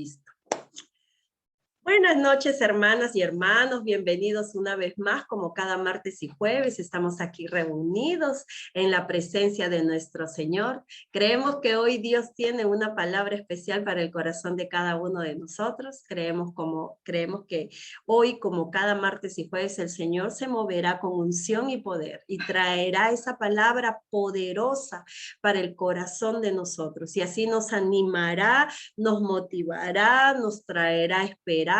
listo. Buenas noches, hermanas y hermanos, bienvenidos una vez más, como cada martes y jueves, estamos aquí reunidos en la presencia de nuestro Señor. Creemos que hoy Dios tiene una palabra especial para el corazón de cada uno de nosotros. Creemos que hoy, como cada martes y jueves, el Señor se moverá con unción y poder y traerá esa palabra poderosa para el corazón de nosotros. Y así nos animará, nos motivará, nos traerá esperanza,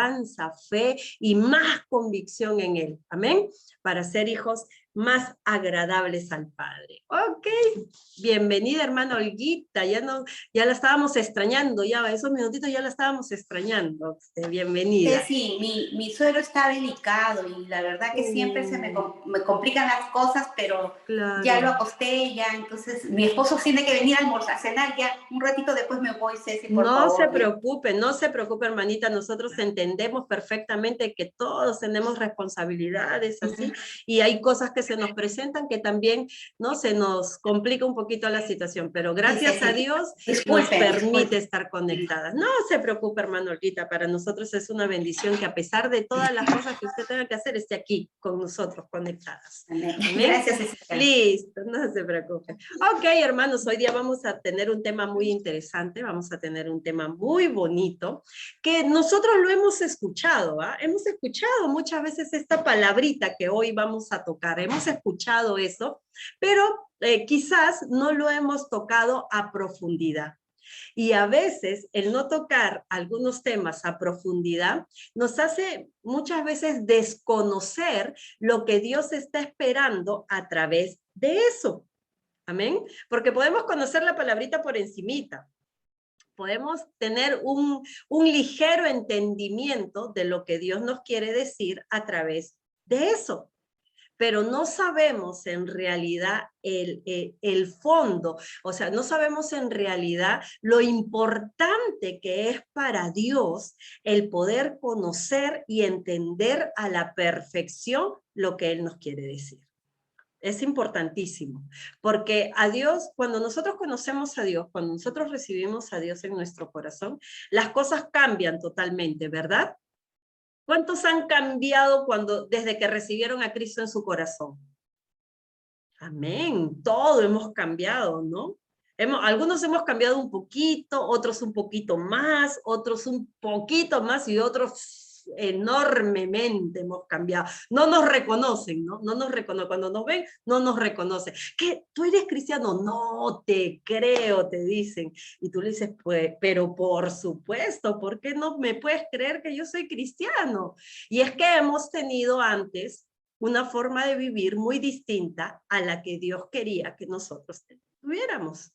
fe y más convicción en Él. Amén. Para ser hijos más agradables al Padre. Ok. Bienvenida, hermana Olguita. Ya la estábamos extrañando. Ya esos minutitos ya la estábamos extrañando. Bienvenida. Sí, mi suegro está delicado y la verdad que siempre se me complican las cosas, pero claro, ya lo acosté, ya, entonces mi esposo tiene que venir a almorzar, a cenar, ya un ratito después me voy, Ceci, por favor. No se preocupe, hermanita, nosotros entendemos perfectamente que todos tenemos responsabilidades así, y hay cosas que se nos presentan que también, ¿no? Se nos complica un poquito la situación, pero gracias a Dios nos permite estar conectadas. No se preocupe, hermano Olguita, para nosotros es una bendición que a pesar de todas las cosas que usted tenga que hacer, esté aquí con nosotros conectadas. ¿Amén? Gracias, Cecilia. Listo, no se preocupe. Ok, hermanos, hoy día vamos a tener un tema muy interesante, vamos a tener un tema muy bonito, que nosotros lo hemos escuchado, ¿ah? Hemos escuchado muchas veces esta palabrita que hoy vamos a tocar, hemos escuchado eso, pero quizás no lo hemos tocado a profundidad. Y a veces el no tocar algunos temas a profundidad nos hace muchas veces desconocer lo que Dios está esperando a través de eso. Amén. Porque podemos conocer la palabrita por encimita. Podemos tener un ligero entendimiento de lo que Dios nos quiere decir a través de eso. Pero no sabemos en realidad el fondo, o sea, no sabemos en realidad lo importante que es para Dios el poder conocer y entender a la perfección lo que Él nos quiere decir. Es importantísimo, porque a Dios, cuando nosotros conocemos a Dios, cuando nosotros recibimos a Dios en nuestro corazón, las cosas cambian totalmente, ¿verdad? ¿Cuántos han cambiado desde que recibieron a Cristo en su corazón? Amén. Todo hemos cambiado, ¿no? Algunos hemos cambiado un poquito, otros un poquito más, otros un poquito más y otros enormemente hemos cambiado. No nos reconocen, ¿no? No nos reconocen. Cuando nos ven, no nos reconocen. ¿Qué? ¿Tú eres cristiano? No te creo, te dicen. Y tú le dices, pues, pero por supuesto, ¿por qué no me puedes creer que yo soy cristiano? Y es que hemos tenido antes una forma de vivir muy distinta a la que Dios quería que nosotros tuviéramos.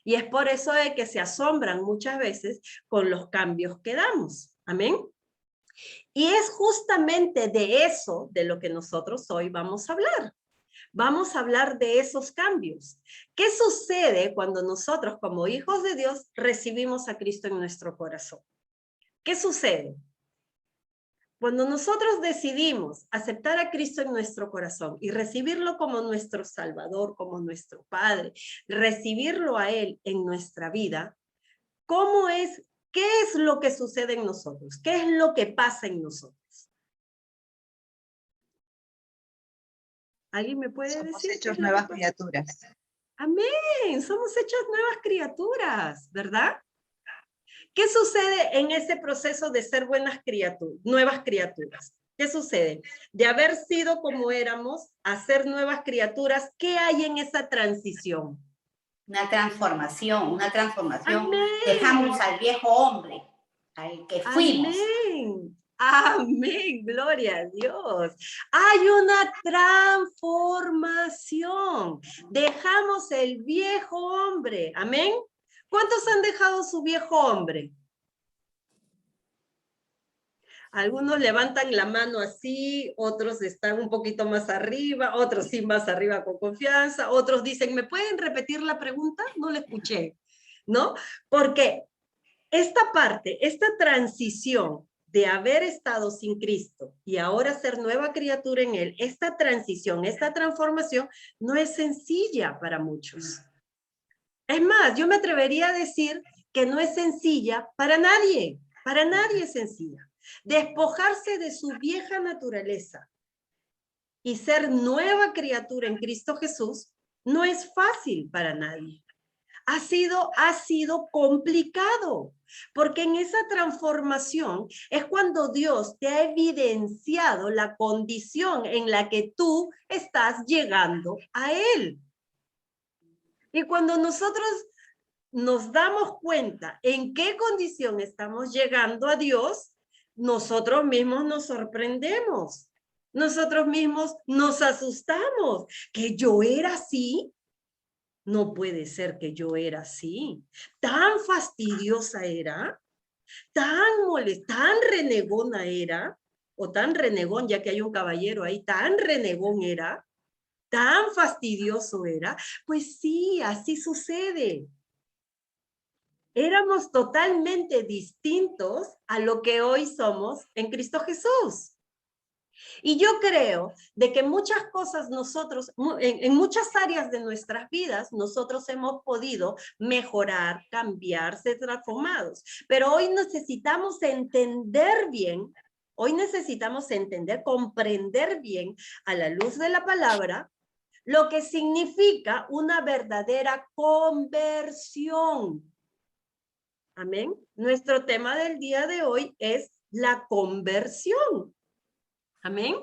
Y es por eso de que se asombran muchas veces con los cambios que damos. Amén. Y es justamente de eso de lo que nosotros hoy vamos a hablar. Vamos a hablar de esos cambios. ¿Qué sucede cuando nosotros, como hijos de Dios, recibimos a Cristo en nuestro corazón? ¿Qué sucede? Cuando nosotros decidimos aceptar a Cristo en nuestro corazón y recibirlo como nuestro Salvador, como nuestro Padre, recibirlo a Él en nuestra vida, ¿qué es lo que sucede en nosotros? ¿Qué es lo que pasa en nosotros? ¿Alguien me puede decir? Somos hechos nuevas criaturas. Amén, somos hechas nuevas criaturas, ¿verdad? ¿Qué sucede en ese proceso de ser nuevas criaturas? ¿Qué sucede? De haber sido como éramos a ser nuevas criaturas, ¿qué hay en esa transición? Una transformación. Amén. Dejamos al viejo hombre, al que fuimos. Amén. Amén, gloria a Dios. Hay una transformación. Dejamos el viejo hombre. Amén. ¿Cuántos han dejado su viejo hombre? Algunos levantan la mano así, otros están un poquito más arriba, otros sí más arriba con confianza, otros dicen, ¿me pueden repetir la pregunta? No la escuché, ¿no? Porque esta parte, esta transición de haber estado sin Cristo y ahora ser nueva criatura en Él, esta transición, esta transformación no es sencilla para muchos. Es más, yo me atrevería a decir que no es sencilla para nadie. Para nadie es sencilla. Despojarse de su vieja naturaleza y ser nueva criatura en Cristo Jesús no es fácil para nadie. Ha sido complicado, porque en esa transformación es cuando Dios te ha evidenciado la condición en la que tú estás llegando a Él. Y cuando nosotros nos damos cuenta en qué condición estamos llegando a Dios, nosotros mismos nos sorprendemos. Nosotros mismos nos asustamos. ¿Que yo era así? No puede ser que yo era así. Tan fastidiosa era, tan molesta, tan renegona era, o tan renegón, ya que hay un caballero ahí, tan renegón era, tan fastidioso era. Pues sí, así sucede. Éramos totalmente distintos a lo que hoy somos en Cristo Jesús. Y yo creo de que muchas cosas nosotros, en muchas áreas de nuestras vidas, nosotros hemos podido mejorar, cambiar, ser transformados. Pero hoy necesitamos entender bien, comprender bien a la luz de la palabra, lo que significa una verdadera conversión. Amén. Nuestro tema del día de hoy es la conversión. Amén.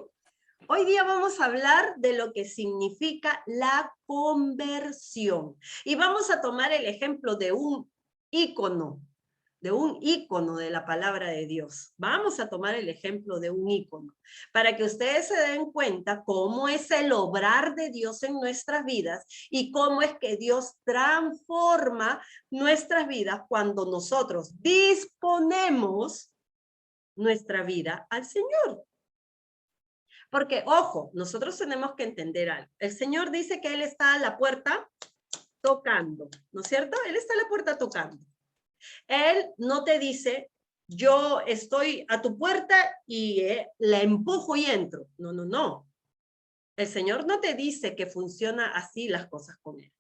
Hoy día vamos a hablar de lo que significa la conversión. Y vamos a tomar el ejemplo de un ícono de la palabra de Dios. Vamos a tomar el ejemplo de un ícono para que ustedes se den cuenta cómo es el obrar de Dios en nuestras vidas y cómo es que Dios transforma nuestras vidas cuando nosotros disponemos nuestra vida al Señor. Porque, ojo, nosotros tenemos que entender algo. El Señor dice que Él está a la puerta tocando, ¿no es cierto? Él está a la puerta tocando. Él no te dice, yo estoy a tu puerta y la empujo y entro. No, no, no. El Señor no te dice que funciona así las cosas con Él.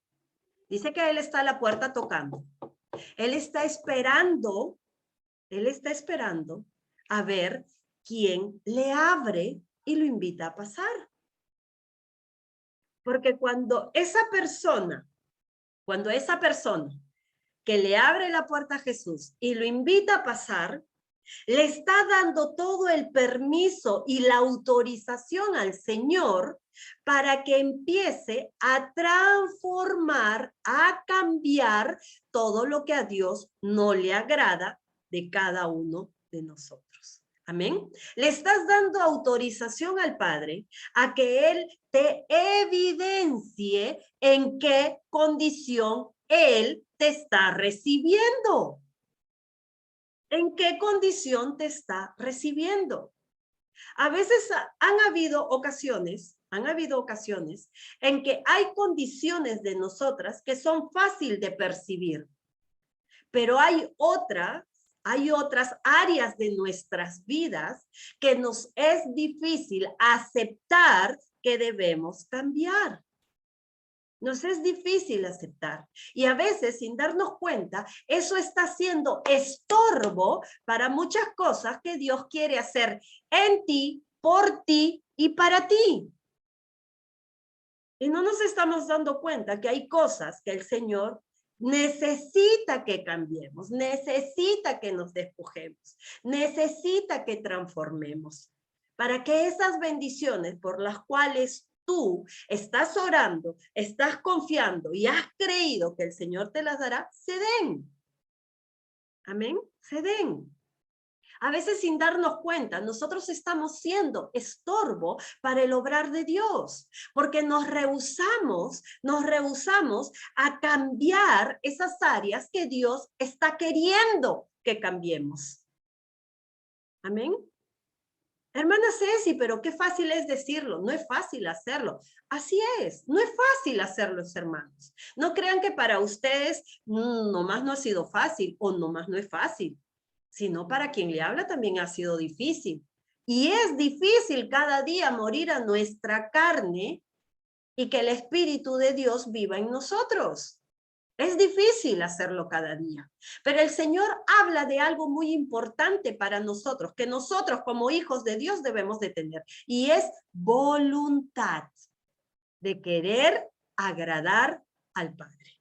Dice que Él está a la puerta tocando. Él está esperando a ver quién le abre y lo invita a pasar. Porque cuando esa persona que le abre la puerta a Jesús y lo invita a pasar, le está dando todo el permiso y la autorización al Señor para que empiece a transformar, a cambiar todo lo que a Dios no le agrada de cada uno de nosotros. Amén. Le estás dando autorización al Padre a que Él te evidencie en qué condición Él te está recibiendo. ¿En qué condición te está recibiendo? A veces han habido ocasiones en que hay condiciones de nosotras que son fáciles de percibir, pero hay otras áreas de nuestras vidas que nos es difícil aceptar que debemos cambiar. Nos es difícil aceptar. Y a veces, sin darnos cuenta, eso está siendo estorbo para muchas cosas que Dios quiere hacer en ti, por ti y para ti. Y no nos estamos dando cuenta que hay cosas que el Señor necesita que cambiemos, necesita que nos despojemos, necesita que transformemos, para que esas bendiciones por las cuales tú estás orando, estás confiando y has creído que el Señor te las dará, se den. Amén, se den. A veces sin darnos cuenta, nosotros estamos siendo estorbo para el obrar de Dios, porque nos rehusamos a cambiar esas áreas que Dios está queriendo que cambiemos. Amén. Hermana Ceci, pero qué fácil es decirlo, no es fácil hacerlo. Así es, no es fácil hacerlo, hermanos. No crean que para ustedes nomás no ha sido fácil o nomás no es fácil, sino para quien le habla también ha sido difícil. Y es difícil cada día morir a nuestra carne y que el Espíritu de Dios viva en nosotros. Es difícil hacerlo cada día, pero el Señor habla de algo muy importante para nosotros, que nosotros como hijos de Dios debemos de tener, y es voluntad de querer agradar al Padre.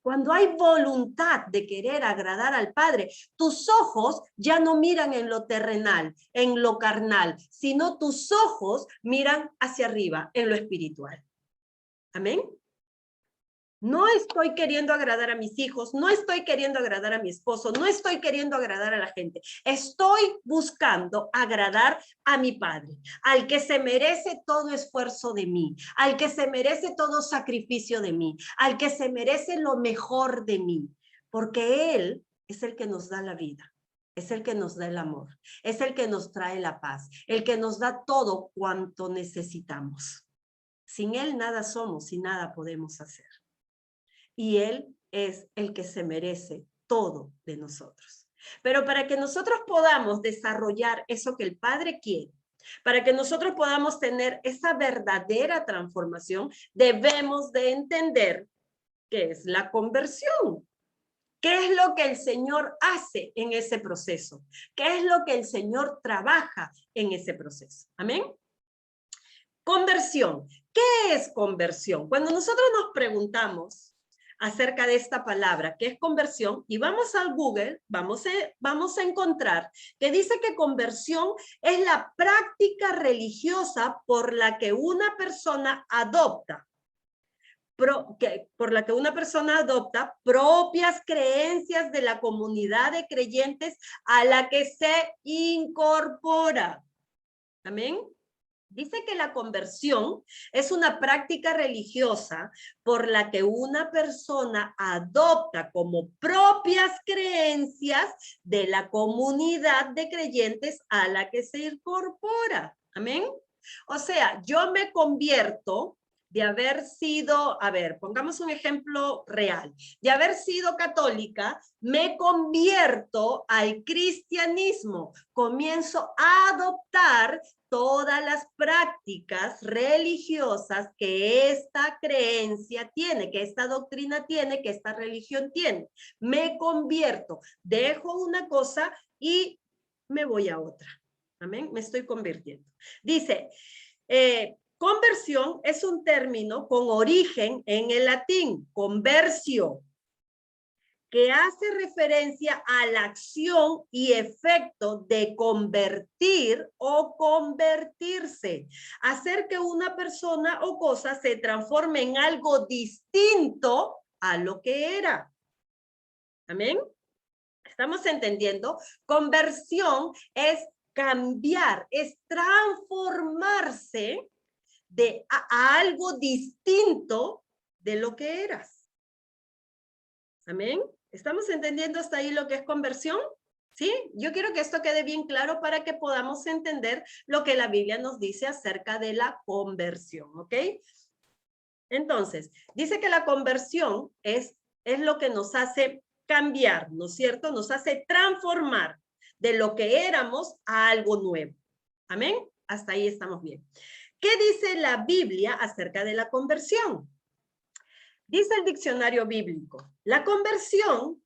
Cuando hay voluntad de querer agradar al Padre, tus ojos ya no miran en lo terrenal, en lo carnal, sino tus ojos miran hacia arriba, en lo espiritual. Amén. No estoy queriendo agradar a mis hijos, no estoy queriendo agradar a mi esposo, no estoy queriendo agradar a la gente. Estoy buscando agradar a mi Padre, al que se merece todo esfuerzo de mí, al que se merece todo sacrificio de mí, al que se merece lo mejor de mí, porque Él es el que nos da la vida. Es el que nos da el amor, es el que nos trae la paz, el que nos da todo cuanto necesitamos. Sin Él nada somos y nada podemos hacer. Y Él es el que se merece todo de nosotros. Pero para que nosotros podamos desarrollar eso que el Padre quiere, para que nosotros podamos tener esa verdadera transformación, debemos de entender qué es la conversión. ¿Qué es lo que el Señor hace en ese proceso? ¿Qué es lo que el Señor trabaja en ese proceso? Amén. Conversión. ¿Qué es conversión? Cuando nosotros nos preguntamos acerca de esta palabra, que es conversión, y vamos al Google, vamos a encontrar que dice que conversión es la práctica religiosa por la que una persona adopta, propias creencias de la comunidad de creyentes a la que se incorpora. Amén. Dice que la conversión es una práctica religiosa por la que una persona adopta como propias creencias de la comunidad de creyentes a la que se incorpora. Amén. O sea, yo me convierto de haber sido, a ver, pongamos un ejemplo real, de haber sido católica, me convierto al cristianismo, comienzo a adoptar todas las prácticas religiosas que esta creencia tiene, que esta doctrina tiene, que esta religión tiene. Me convierto, dejo una cosa y me voy a otra. Amén, me estoy convirtiendo. Dice, conversión es un término con origen en el latín, conversio, que hace referencia a la acción y efecto de convertir o convertirse, hacer que una persona o cosa se transforme en algo distinto a lo que era. ¿Amén? ¿Estamos entendiendo? Conversión es cambiar, es transformarse a algo distinto de lo que eras. ¿Amén? ¿Estamos entendiendo hasta ahí lo que es conversión? ¿Sí? Yo quiero que esto quede bien claro para que podamos entender lo que la Biblia nos dice acerca de la conversión, ¿ok? Entonces, dice que la conversión es lo que nos hace cambiar, ¿no es cierto? Nos hace transformar de lo que éramos a algo nuevo. ¿Amén? Hasta ahí estamos bien. ¿Qué dice la Biblia acerca de la conversión? Dice el diccionario bíblico, la conversión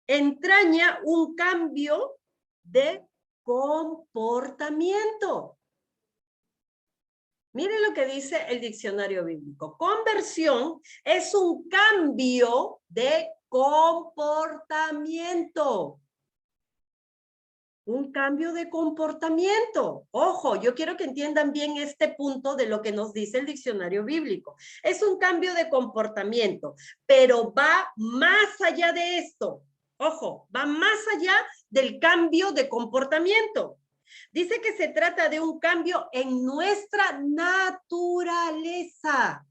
entraña un cambio de comportamiento. Miren lo que dice el diccionario bíblico. Conversión es un cambio de comportamiento. Un cambio de comportamiento. Ojo, yo quiero que entiendan bien este punto de lo que nos dice el diccionario bíblico. Es un cambio de comportamiento, pero va más allá de esto. Ojo, va más allá del cambio de comportamiento. Dice que se trata de un cambio en nuestra naturaleza.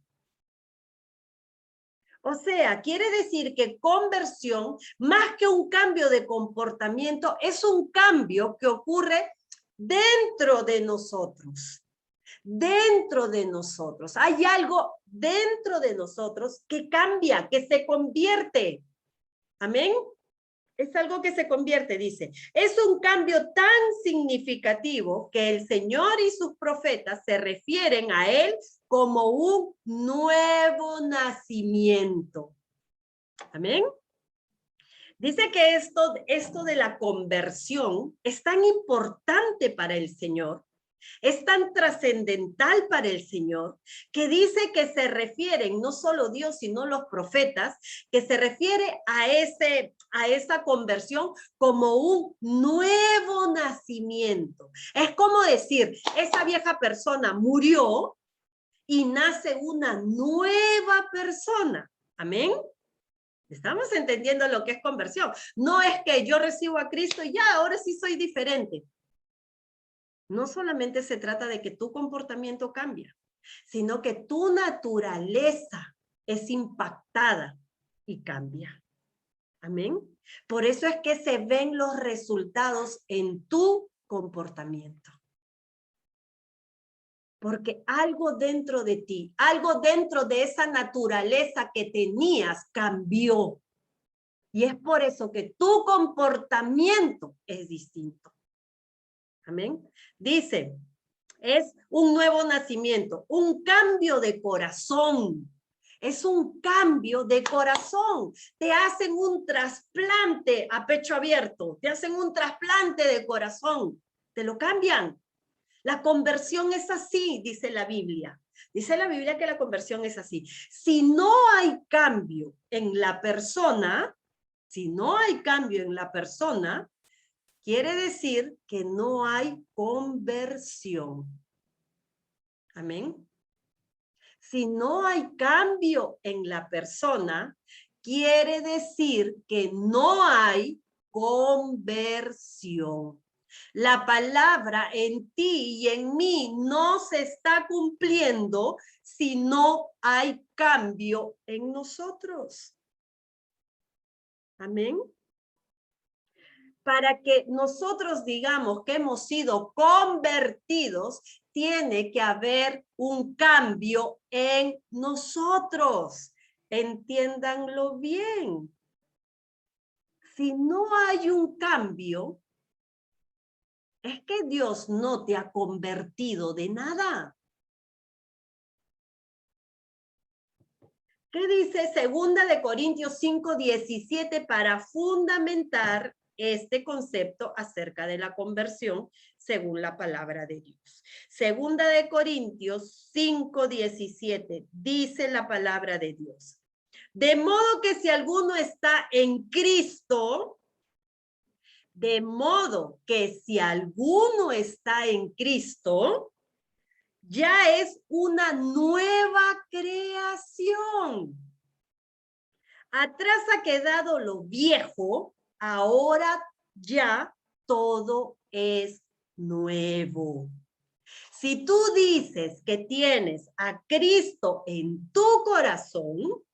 O sea, quiere decir que conversión, más que un cambio de comportamiento, es un cambio que ocurre dentro de nosotros. Dentro de nosotros. Hay algo dentro de nosotros que cambia, que se convierte. Amén. Es algo que se convierte, dice. Es un cambio tan significativo que el Señor y sus profetas se refieren a él como un nuevo nacimiento. Amén. Dice que esto de la conversión es tan importante para el Señor, es tan trascendental para el Señor, que dice que se refieren, no solo Dios, sino los profetas, que se refiere a esa conversión como un nuevo nacimiento. Es como decir, esa vieja persona murió y nace una nueva persona. Amén. Estamos entendiendo lo que es conversión. No es que yo recibo a Cristo y ya, ahora sí soy diferente. No solamente se trata de que tu comportamiento cambia, sino que tu naturaleza es impactada y cambia. Amén. Por eso es que se ven los resultados en tu comportamiento. Porque algo dentro de ti, algo dentro de esa naturaleza que tenías cambió. Y es por eso que tu comportamiento es distinto. Amén. Dice, es un nuevo nacimiento, un cambio de corazón. Es un cambio de corazón. Te hacen un trasplante a pecho abierto, te hacen un trasplante de corazón, te lo cambian. La conversión es así, dice la Biblia. Dice la Biblia que la conversión es así. Si no hay cambio en la persona, si no hay cambio en la persona, quiere decir que no hay conversión. Amén. Si no hay cambio en la persona, quiere decir que no hay conversión. La palabra en ti y en mí no se está cumpliendo si no hay cambio en nosotros. Amén. Para que nosotros digamos que hemos sido convertidos, tiene que haber un cambio en nosotros. Entiéndanlo bien. Si no hay un cambio, es que Dios no te ha convertido de nada. ¿Qué dice 2 Corintios 5:17 para fundamentar este concepto acerca de la conversión según la palabra de Dios? 2 Corintios 5:17 dice la palabra de Dios. De modo que si alguno está en Cristo, de modo que si alguno está en Cristo, ya es una nueva creación. Atrás ha quedado lo viejo, ahora ya todo es nuevo. Si tú dices que tienes a Cristo en tu corazón,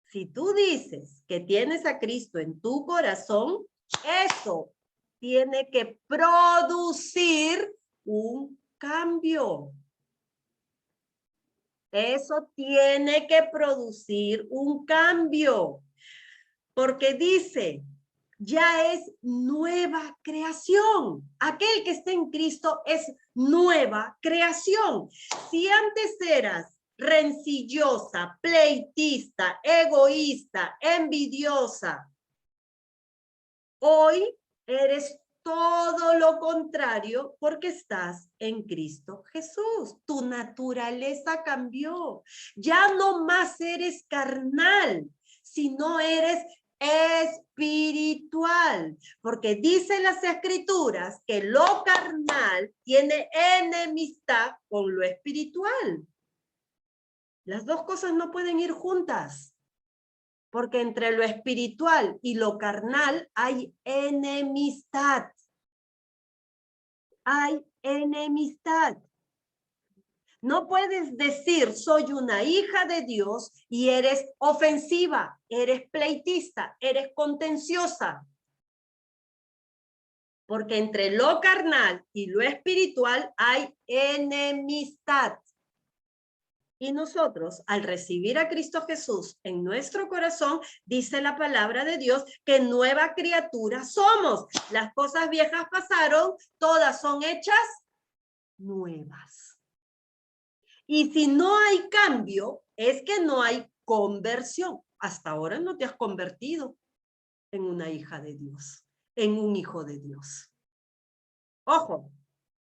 si tú dices que tienes a Cristo en tu corazón, eso tiene que producir un cambio. Eso tiene que producir un cambio, porque dice, ya es nueva creación. Aquel que está en Cristo es nueva creación. Si antes eras rencillosa, pleitista, egoísta, envidiosa, hoy eres todo lo contrario porque estás en Cristo Jesús. Tu naturaleza cambió. Ya no más eres carnal, sino eres espiritual, porque dicen las escrituras que lo carnal tiene enemistad con lo espiritual. Las dos cosas no pueden ir juntas. Porque entre lo espiritual y lo carnal hay enemistad. Hay enemistad. No puedes decir, soy una hija de Dios y eres ofensiva, eres pleitista, eres contenciosa. Porque entre lo carnal y lo espiritual hay enemistad. Y nosotros, al recibir a Cristo Jesús en nuestro corazón, dice la palabra de Dios que nueva criatura somos. Las cosas viejas pasaron, todas son hechas nuevas. Y si no hay cambio, es que no hay conversión. hasta ahora no te has convertido en una hija de Dios, en un hijo de Dios. Ojo,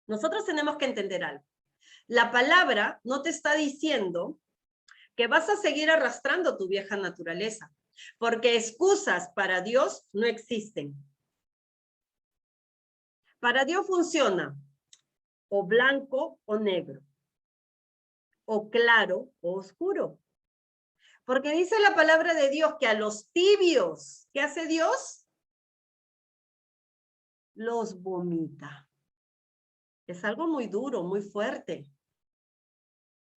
nosotros tenemos que entender algo. La palabra no te está diciendo que vas a seguir arrastrando tu vieja naturaleza, porque excusas para Dios no existen. Para Dios funciona o blanco o negro, o claro o oscuro. Porque dice la palabra de Dios que a los tibios, ¿qué hace Dios? Los vomita. Es algo muy duro, muy fuerte.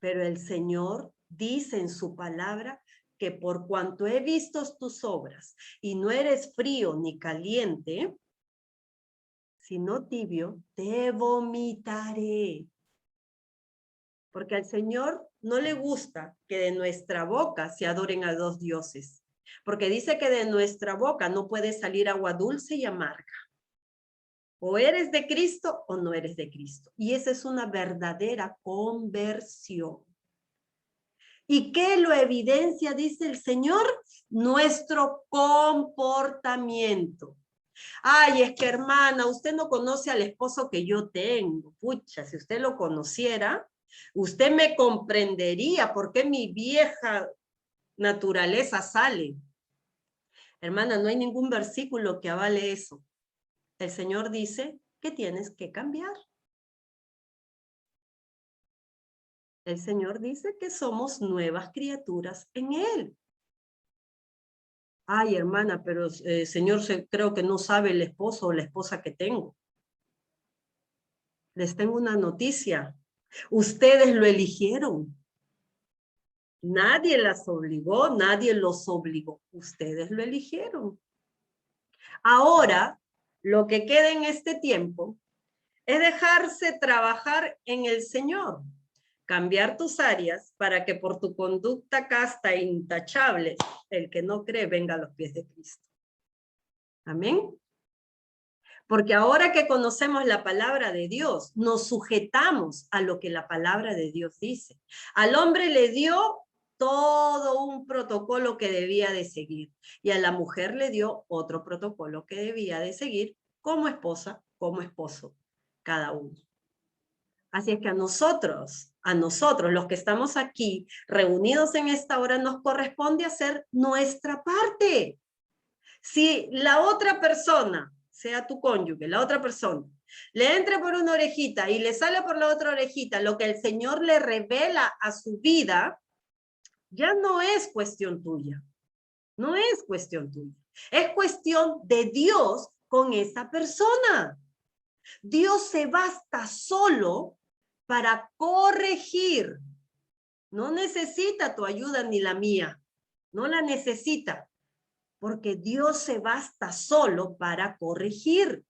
Pero el Señor dice en su palabra que por cuanto he visto tus obras y no eres frío ni caliente, sino tibio, te vomitaré. Porque al Señor no le gusta que de nuestra boca se adoren a dos dioses. Porque dice que de nuestra boca no puede salir agua dulce y amarga. O eres de Cristo o no eres de Cristo. Y esa es una verdadera conversión. ¿Y qué lo evidencia, dice el Señor? Nuestro comportamiento. Ay, es que hermana, usted no conoce al esposo que yo tengo. Pucha, si usted lo conociera, usted me comprendería por qué mi vieja naturaleza sale. Hermana, no hay ningún versículo que avale eso. El Señor dice que tienes que cambiar. El Señor dice que somos nuevas criaturas en Él. Ay, hermana, pero Señor, creo que no sabe el esposo o la esposa que tengo. Les tengo una noticia. Ustedes lo eligieron. Nadie las obligó, nadie los obligó. Ustedes lo eligieron. Ahora, lo que queda en este tiempo es dejarse trabajar en el Señor. Cambiar tus áreas para que por tu conducta casta e intachable, el que no cree venga a los pies de Cristo. Amén. Porque ahora que conocemos la palabra de Dios, nos sujetamos a lo que la palabra de Dios dice. Al hombre le dio todo un protocolo que debía de seguir y a la mujer le dio otro protocolo que debía de seguir como esposa, como esposo, cada uno. Así es que a nosotros los que estamos aquí reunidos en esta hora, nos corresponde hacer nuestra parte. Si la otra persona, sea tu cónyuge, la otra persona, le entre por una orejita y le sale por la otra orejita lo que el Señor le revela a su vida, ya no es cuestión tuya. No es cuestión tuya. Es cuestión de Dios con esa persona. Dios se basta solo para corregir. No necesita tu ayuda ni la mía. No la necesita. Porque Dios se basta solo para corregir.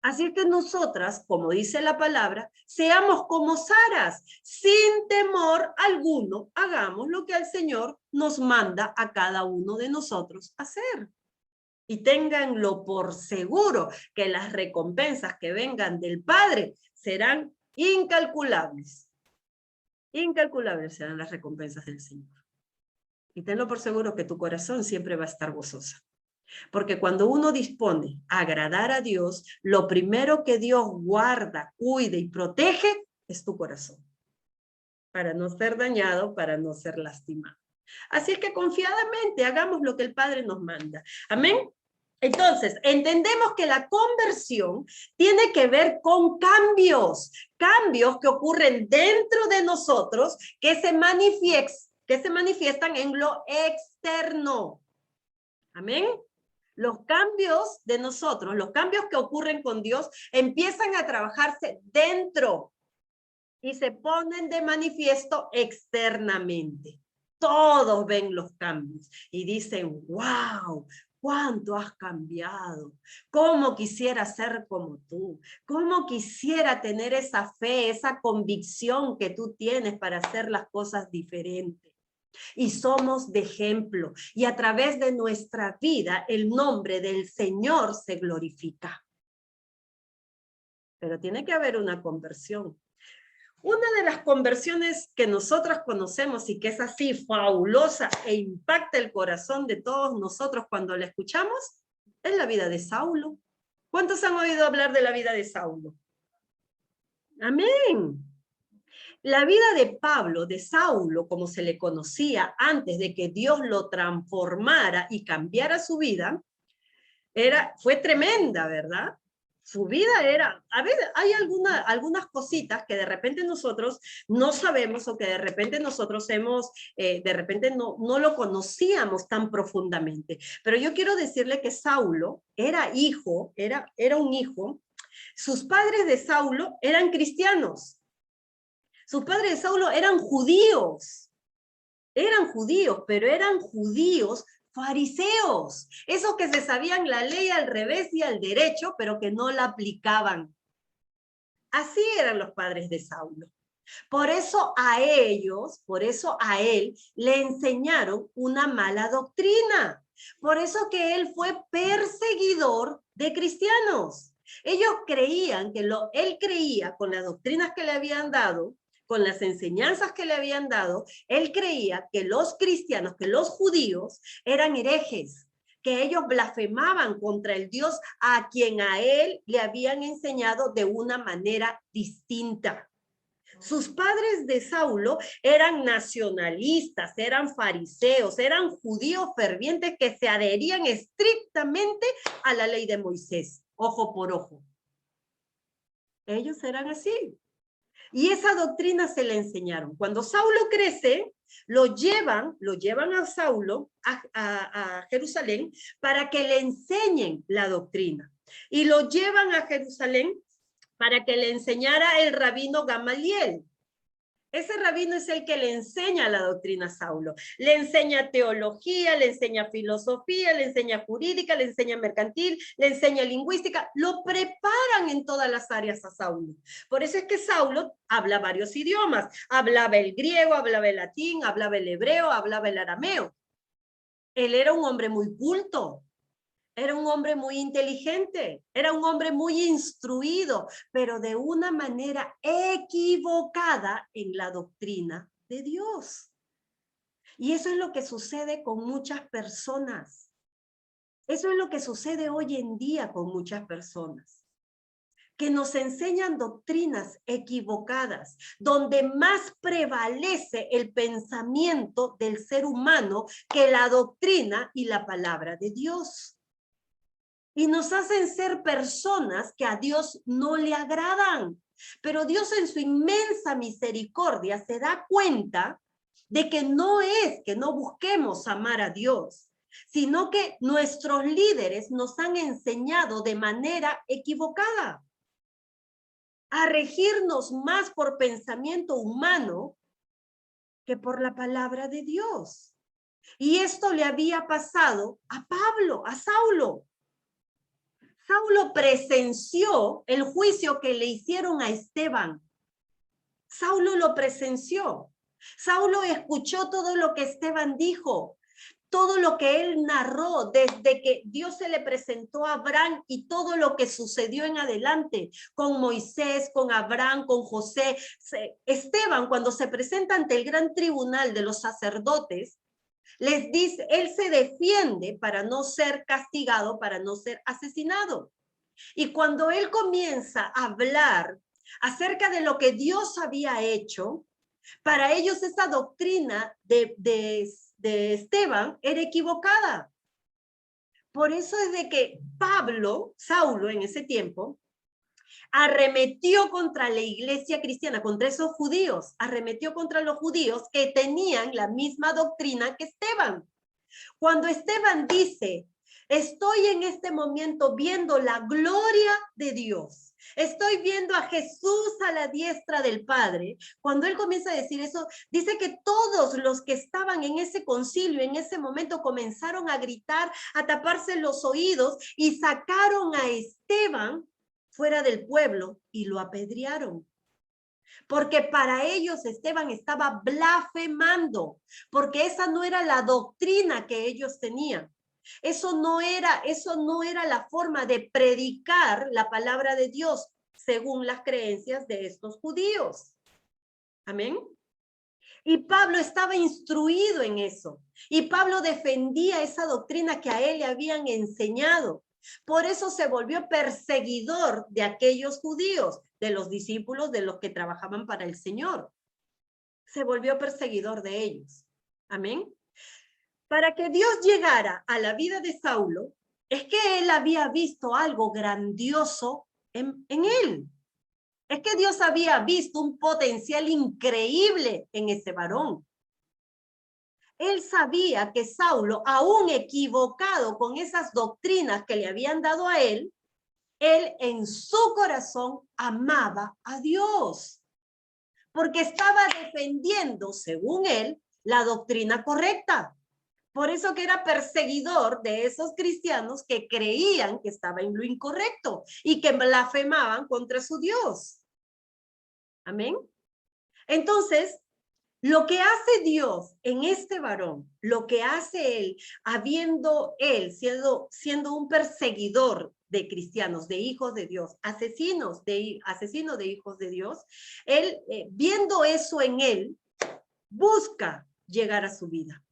Así que nosotras, como dice la palabra, seamos como Saras, sin temor alguno, hagamos lo que el Señor nos manda a cada uno de nosotros hacer. Y ténganlo por seguro que las recompensas que vengan del Padre serán incalculables. Incalculables serán las recompensas del Señor. Y tenlo por seguro que tu corazón siempre va a estar gozosa. Porque cuando uno dispone a agradar a Dios, lo primero que Dios guarda, cuida y protege es tu corazón. Para no ser dañado, para no ser lastimado. Así es que confiadamente hagamos lo que el Padre nos manda. Amén. Entonces, entendemos que la conversión tiene que ver con cambios que ocurren dentro de nosotros, que se manifiestan en lo externo. Amén. Los cambios de nosotros, los cambios que ocurren con Dios, empiezan a trabajarse dentro y se ponen de manifiesto externamente. Todos ven los cambios y dicen, wow, cuánto has cambiado, cómo quisiera ser como tú, cómo quisiera tener esa fe, esa convicción que tú tienes para hacer las cosas diferentes. Y somos de ejemplo, y a través de nuestra vida el nombre del Señor se glorifica. Pero tiene que haber una conversión. Una de las conversiones que nosotros conocemos y que es así fabulosa e impacta el corazón de todos nosotros cuando la escuchamos, es la vida de Saulo. ¿Cuántos han oído hablar de la vida de Saulo? Amén. La vida de Pablo, de Saulo, como se le conocía antes de que Dios lo transformara y cambiara su vida, fue tremenda, ¿verdad? Su vida era, a ver, hay algunas cositas que de repente nosotros no sabemos o que de repente nosotros de repente no lo conocíamos tan profundamente. Pero yo quiero decirle que Saulo era un hijo. Sus padres de Saulo eran cristianos. Sus padres de Saulo eran judíos, pero eran judíos fariseos, esos que se sabían la ley al revés y al derecho, pero que no la aplicaban. Así eran los padres de Saulo. Por eso a él le enseñaron una mala doctrina. Por eso que él fue perseguidor de cristianos. Ellos creían él creía con las doctrinas que le habían dado, con las enseñanzas que le habían dado, él creía que los cristianos, que los judíos eran herejes, que ellos blasfemaban contra el Dios a quien a él le habían enseñado de una manera distinta. Sus padres de Saulo eran nacionalistas, eran fariseos, eran judíos fervientes que se adherían estrictamente a la ley de Moisés, ojo por ojo. Ellos eran así. Y esa doctrina se le enseñaron. Cuando Saulo crece, lo llevan a Saulo a Jerusalén para que le enseñen la doctrina. Y lo llevan a Jerusalén para que le enseñara el rabino Gamaliel. Ese rabino es el que le enseña la doctrina a Saulo. Le enseña teología, le enseña filosofía, le enseña jurídica, le enseña mercantil, le enseña lingüística. Lo preparan en todas las áreas a Saulo. Por eso es que Saulo habla varios idiomas. Hablaba el griego, hablaba el latín, hablaba el hebreo, hablaba el arameo. Él era un hombre muy culto. Era un hombre muy inteligente, era un hombre muy instruido, pero de una manera equivocada en la doctrina de Dios. Y eso es lo que sucede con muchas personas. Eso es lo que sucede hoy en día con muchas personas, que nos enseñan doctrinas equivocadas, donde más prevalece el pensamiento del ser humano que la doctrina y la palabra de Dios. Y nos hacen ser personas que a Dios no le agradan. Pero Dios en su inmensa misericordia se da cuenta de que no es que no busquemos amar a Dios, sino que nuestros líderes nos han enseñado de manera equivocada a regirnos más por pensamiento humano que por la palabra de Dios. Y esto le había pasado a Pablo, a Saulo. Saulo presenció el juicio que le hicieron a Esteban. Saulo lo presenció. Saulo escuchó todo lo que Esteban dijo, todo lo que él narró desde que Dios se le presentó a Abraham y todo lo que sucedió en adelante con Moisés, con Abraham, con José. Esteban, cuando se presenta ante el gran tribunal de los sacerdotes, les dice, él se defiende para no ser castigado, para no ser asesinado. Y cuando él comienza a hablar acerca de lo que Dios había hecho, para ellos esa doctrina de Esteban era equivocada. Por eso es de que Saulo en ese tiempo, arremetió contra la iglesia cristiana, contra esos judíos, arremetió contra los judíos que tenían la misma doctrina que Esteban. Cuando Esteban dice, estoy en este momento viendo la gloria de Dios, estoy viendo a Jesús a la diestra del Padre, cuando él comienza a decir eso, dice que todos los que estaban en ese concilio, en ese momento, comenzaron a gritar, a taparse los oídos y sacaron a Esteban fuera del pueblo y lo apedrearon. Porque para ellos Esteban estaba blasfemando, porque esa no era la doctrina que ellos tenían. Eso no era la forma de predicar la palabra de Dios según las creencias de estos judíos. Amén. Y Pablo estaba instruido en eso. Y Pablo defendía esa doctrina que a él le habían enseñado. Por eso se volvió perseguidor de aquellos judíos, de los discípulos, de los que trabajaban para el Señor. Se volvió perseguidor de ellos. Amén. Para que Dios llegara a la vida de Saulo, es que él había visto algo grandioso en él. Es que Dios había visto un potencial increíble en ese varón. Él sabía que Saulo, aún equivocado con esas doctrinas que le habían dado a él en su corazón amaba a Dios, porque estaba defendiendo, según él, la doctrina correcta. Por eso que era perseguidor de esos cristianos que creían que estaba en lo incorrecto y que blasfemaban contra su Dios. Amén. Entonces, lo que hace Dios en este varón, lo que hace él, habiendo él siendo un perseguidor de cristianos, de hijos de Dios, asesino de hijos de Dios, él, viendo eso en él, busca llegar a su vida.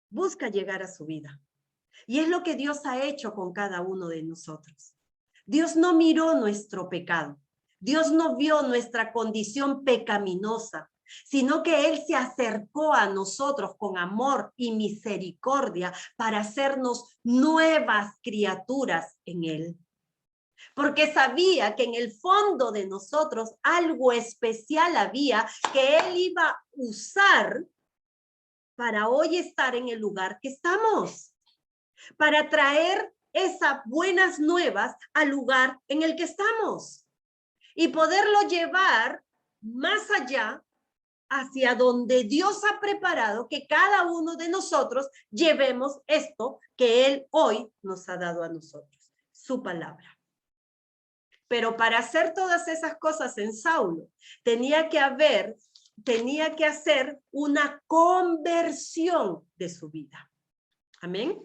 Busca llegar a su vida. Y es lo que Dios ha hecho con cada uno de nosotros. Dios no miró nuestro pecado. Dios no vio nuestra condición pecaminosa, sino que Él se acercó a nosotros con amor y misericordia para hacernos nuevas criaturas en Él. Porque sabía que en el fondo de nosotros algo especial había que Él iba a usar para hoy estar en el lugar que estamos, para traer esas buenas nuevas al lugar en el que estamos y poderlo llevar más allá hacia donde Dios ha preparado que cada uno de nosotros llevemos esto que Él hoy nos ha dado a nosotros, su palabra. Pero para hacer todas esas cosas en Saulo, tenía que hacer una conversión de su vida. Amén.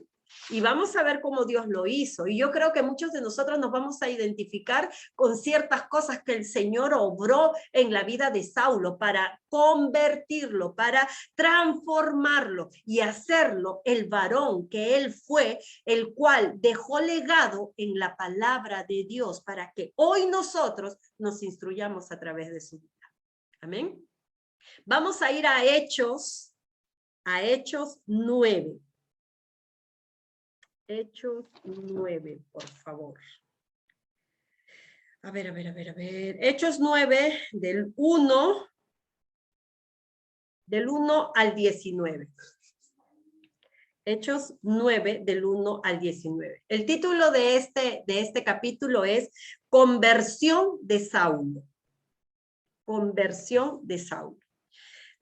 Y vamos a ver cómo Dios lo hizo. Y yo creo que muchos de nosotros nos vamos a identificar con ciertas cosas que el Señor obró en la vida de Saulo para convertirlo, para transformarlo y hacerlo el varón que él fue, el cual dejó legado en la palabra de Dios para que hoy nosotros nos instruyamos a través de su vida. Amén. Vamos a ir a Hechos 9. Hechos 9, por favor. A ver. Hechos 9, del 1 al 19. Hechos 9, del 1 al 19. El título de este capítulo es Conversión de Saulo. Conversión de Saulo.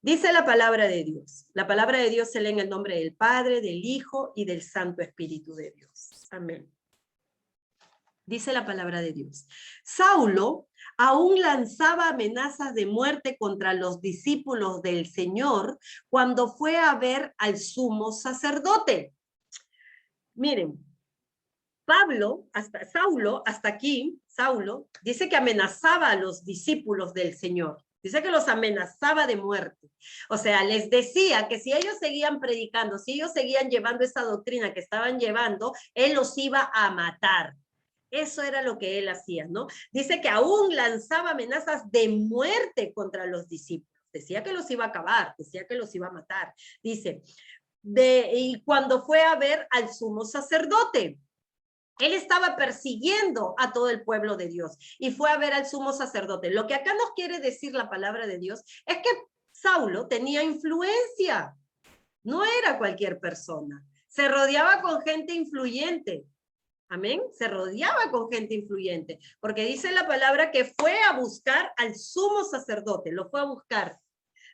Dice la palabra de Dios. La palabra de Dios se lee en el nombre del Padre, del Hijo y del Santo Espíritu de Dios. Amén. Dice la palabra de Dios. Saulo aún lanzaba amenazas de muerte contra los discípulos del Señor cuando fue a ver al sumo sacerdote. Miren, Saulo, hasta aquí, Saulo, dice que amenazaba a los discípulos del Señor. Dice que los amenazaba de muerte. O sea, les decía que si ellos seguían predicando, si ellos seguían llevando esa doctrina que estaban llevando, él los iba a matar. Eso era lo que él hacía, ¿no? Dice que aún lanzaba amenazas de muerte contra los discípulos. Decía que los iba a acabar, decía que los iba a matar. Dice, y cuando fue a ver al sumo sacerdote, él estaba persiguiendo a todo el pueblo de Dios y fue a ver al sumo sacerdote. Lo que acá nos quiere decir la palabra de Dios es que Saulo tenía influencia. No era cualquier persona. Se rodeaba con gente influyente. Amén. Se rodeaba con gente influyente. Porque dice la palabra que fue a buscar al sumo sacerdote. Lo fue a buscar.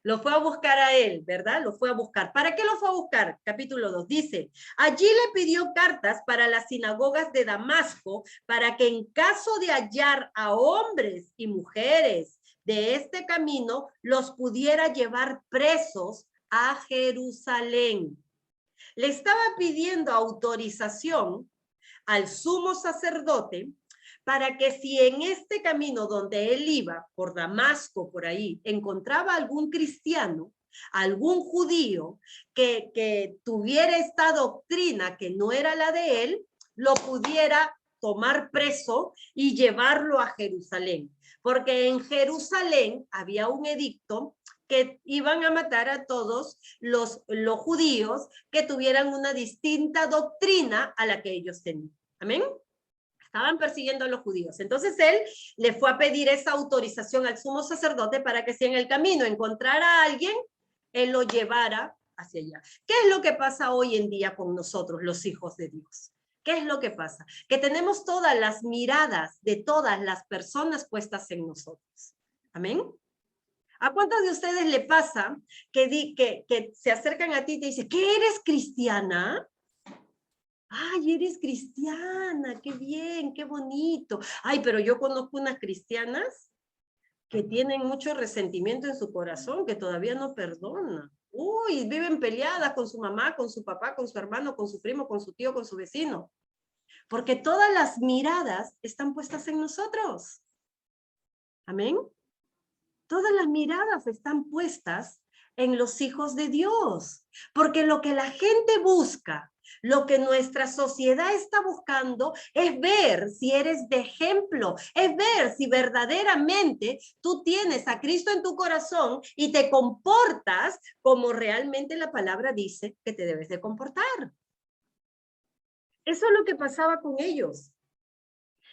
Lo fue a buscar a él, ¿verdad? Lo fue a buscar. ¿Para qué lo fue a buscar? Capítulo 2 dice, allí le pidió cartas para las sinagogas de Damasco, para que en caso de hallar a hombres y mujeres de este camino, los pudiera llevar presos a Jerusalén. Le estaba pidiendo autorización al sumo sacerdote para que si en este camino donde él iba, por Damasco, por ahí, encontraba algún cristiano, algún judío que tuviera esta doctrina que no era la de él, lo pudiera tomar preso y llevarlo a Jerusalén. Porque en Jerusalén había un edicto que iban a matar a todos los judíos que tuvieran una distinta doctrina a la que ellos tenían. ¿Amén? Estaban persiguiendo a los judíos. Entonces él le fue a pedir esa autorización al sumo sacerdote para que si en el camino encontrara a alguien, él lo llevara hacia allá. ¿Qué es lo que pasa hoy en día con nosotros, los hijos de Dios? ¿Qué es lo que pasa? Que tenemos todas las miradas de todas las personas puestas en nosotros. ¿Amén? ¿A cuántos de ustedes le pasa que se acercan a ti y te dicen, ¿qué eres cristiana? Ay, eres cristiana, qué bien, qué bonito. Ay, pero yo conozco unas cristianas que tienen mucho resentimiento en su corazón, que todavía no perdonan. Uy, viven peleadas con su mamá, con su papá, con su hermano, con su primo, con su tío, con su vecino. Porque todas las miradas están puestas en nosotros. Amén. Todas las miradas están puestas en los hijos de Dios. Porque lo que la gente busca, lo que nuestra sociedad está buscando es ver si eres de ejemplo, es ver si verdaderamente tú tienes a Cristo en tu corazón y te comportas como realmente la palabra dice que te debes de comportar. Eso es lo que pasaba con ellos.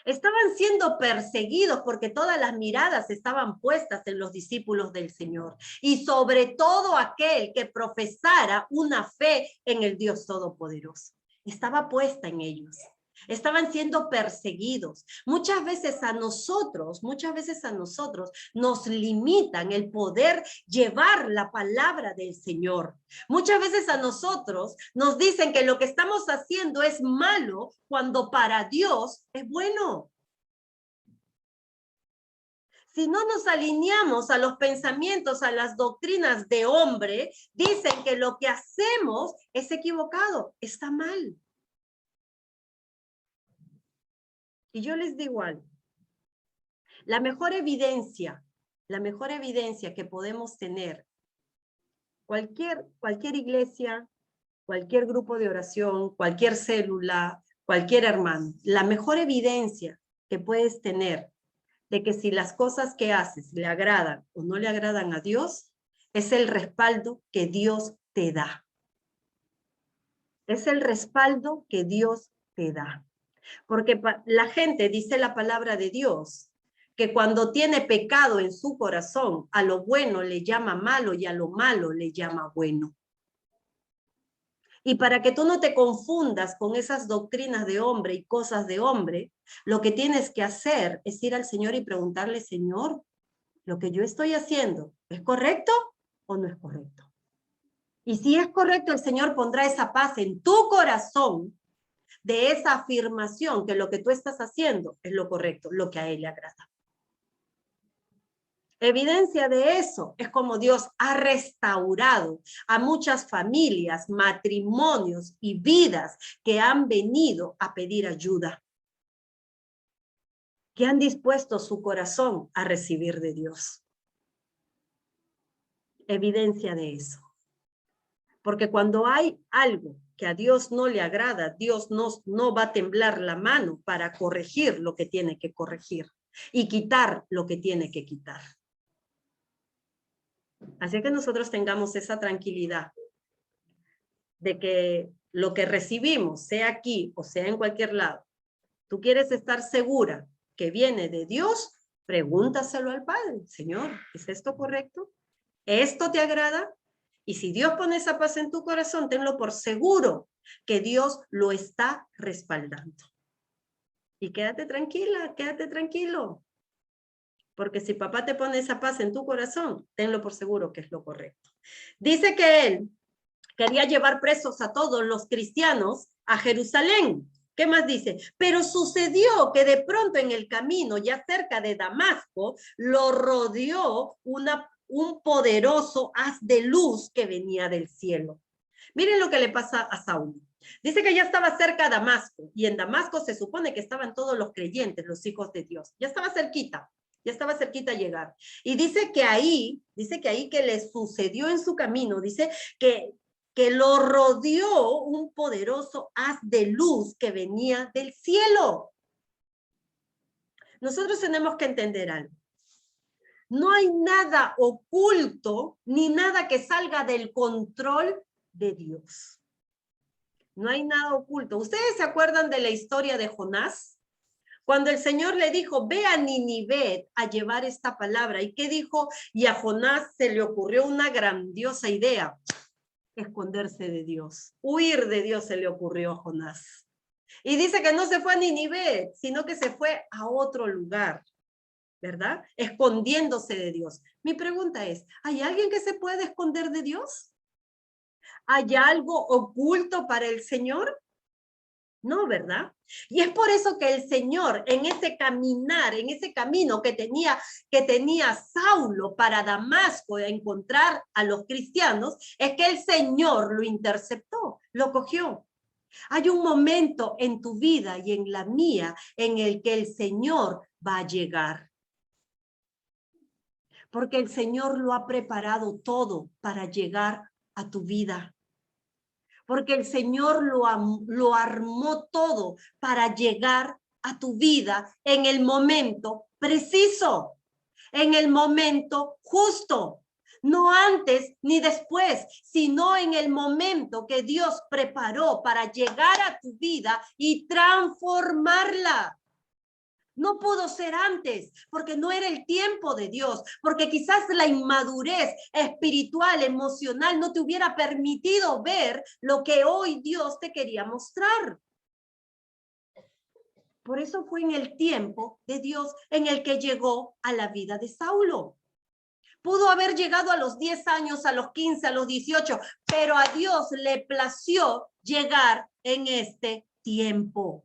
Estaban siendo perseguidos porque todas las miradas estaban puestas en los discípulos del Señor y sobre todo aquel que profesara una fe en el Dios Todopoderoso. Estaba puesta en ellos. Estaban siendo perseguidos. Muchas veces a nosotros nos limitan el poder llevar la palabra del Señor. Muchas veces a nosotros nos dicen que lo que estamos haciendo es malo cuando para Dios es bueno. Si no nos alineamos a los pensamientos, a las doctrinas de hombre, dicen que lo que hacemos es equivocado, está mal. Y yo les digo algo, la mejor evidencia que podemos tener, cualquier iglesia, cualquier grupo de oración, cualquier célula, cualquier hermano, la mejor evidencia que puedes tener de que si las cosas que haces le agradan o no le agradan a Dios, es el respaldo que Dios te da. Es el respaldo que Dios te da. Porque la gente dice la palabra de Dios, que cuando tiene pecado en su corazón, a lo bueno le llama malo y a lo malo le llama bueno. Y para que tú no te confundas con esas doctrinas de hombre y cosas de hombre, lo que tienes que hacer es ir al Señor y preguntarle, Señor, ¿lo que yo estoy haciendo es correcto o no es correcto? Y si es correcto, el Señor pondrá esa paz en tu corazón de esa afirmación que lo que tú estás haciendo es lo correcto, lo que a Él le agrada. Evidencia de eso es como Dios ha restaurado a muchas familias, matrimonios y vidas que han venido a pedir ayuda, que han dispuesto su corazón a recibir de Dios. Evidencia de eso. Porque cuando hay algo que a Dios no le agrada, Dios no va a temblar la mano para corregir lo que tiene que corregir y quitar lo que tiene que quitar. Así que nosotros tengamos esa tranquilidad de que lo que recibimos, sea aquí o sea en cualquier lado, tú quieres estar segura que viene de Dios, pregúntaselo al Padre. Señor, ¿es esto correcto? ¿Esto te agrada? Y si Dios pone esa paz en tu corazón, tenlo por seguro que Dios lo está respaldando. Y quédate tranquila, quédate tranquilo. Porque si papá te pone esa paz en tu corazón, tenlo por seguro que es lo correcto. Dice que él quería llevar presos a todos los cristianos a Jerusalén. ¿Qué más dice? Pero sucedió que de pronto en el camino, ya cerca de Damasco, lo rodeó un poderoso haz de luz que venía del cielo. Miren lo que le pasa a Saulo. Dice que ya estaba cerca Damasco, y en Damasco se supone que estaban todos los creyentes, los hijos de Dios. Ya estaba cerquita a llegar. Y dice que ahí que le sucedió en su camino, dice que lo rodeó un poderoso haz de luz que venía del cielo. Nosotros tenemos que entender algo. No hay nada oculto ni nada que salga del control de Dios. No hay nada oculto. ¿Ustedes se acuerdan de la historia de Jonás? Cuando el Señor le dijo, ve a Ninive a llevar esta palabra. ¿Y qué dijo? Y a Jonás se le ocurrió una grandiosa idea. Esconderse de Dios. Huir de Dios se le ocurrió a Jonás. Y dice que no se fue a Ninive, sino que se fue a otro lugar, ¿verdad? Escondiéndose de Dios. Mi pregunta es, ¿hay alguien que se puede esconder de Dios? ¿Hay algo oculto para el Señor? No, ¿verdad? Y es por eso que el Señor, en ese caminar, en ese camino que tenía Saulo para Damasco a encontrar a los cristianos, es que el Señor lo interceptó, lo cogió. Hay un momento en tu vida y en la mía en el que el Señor va a llegar. Porque el Señor lo ha preparado todo para llegar a tu vida. Porque el Señor lo armó todo para llegar a tu vida en el momento preciso, en el momento justo. No antes ni después, sino en el momento que Dios preparó para llegar a tu vida y transformarla. No pudo ser antes, porque no era el tiempo de Dios, porque quizás la inmadurez espiritual, emocional, no te hubiera permitido ver lo que hoy Dios te quería mostrar. Por eso fue en el tiempo de Dios en el que llegó a la vida de Saulo. Pudo haber llegado a los 10 años, a los 15, a los 18, pero a Dios le plació llegar en este tiempo.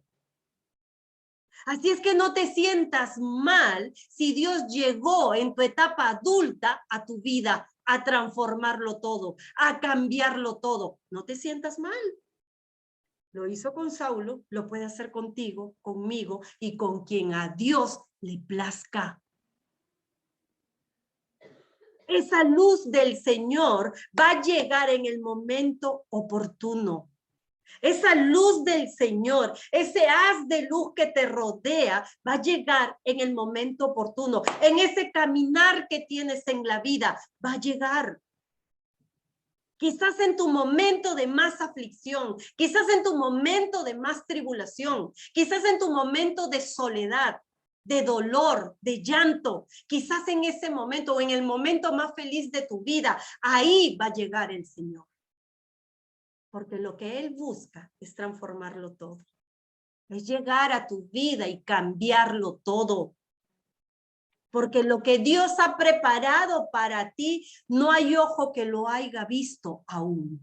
Así es que no te sientas mal si Dios llegó en tu etapa adulta a tu vida a transformarlo todo, a cambiarlo todo. No te sientas mal. Lo hizo con Saulo, lo puede hacer contigo, conmigo y con quien a Dios le plazca. Esa luz del Señor va a llegar en el momento oportuno. Esa luz del Señor, ese haz de luz que te rodea, va a llegar en el momento oportuno. En ese caminar que tienes en la vida, va a llegar. Quizás en tu momento de más aflicción, quizás en tu momento de más tribulación, quizás en tu momento de soledad, de dolor, de llanto, quizás en ese momento o en el momento más feliz de tu vida, ahí va a llegar el Señor. Porque lo que Él busca es transformarlo todo. Es llegar a tu vida y cambiarlo todo. Porque lo que Dios ha preparado para ti, no hay ojo que lo haya visto aún.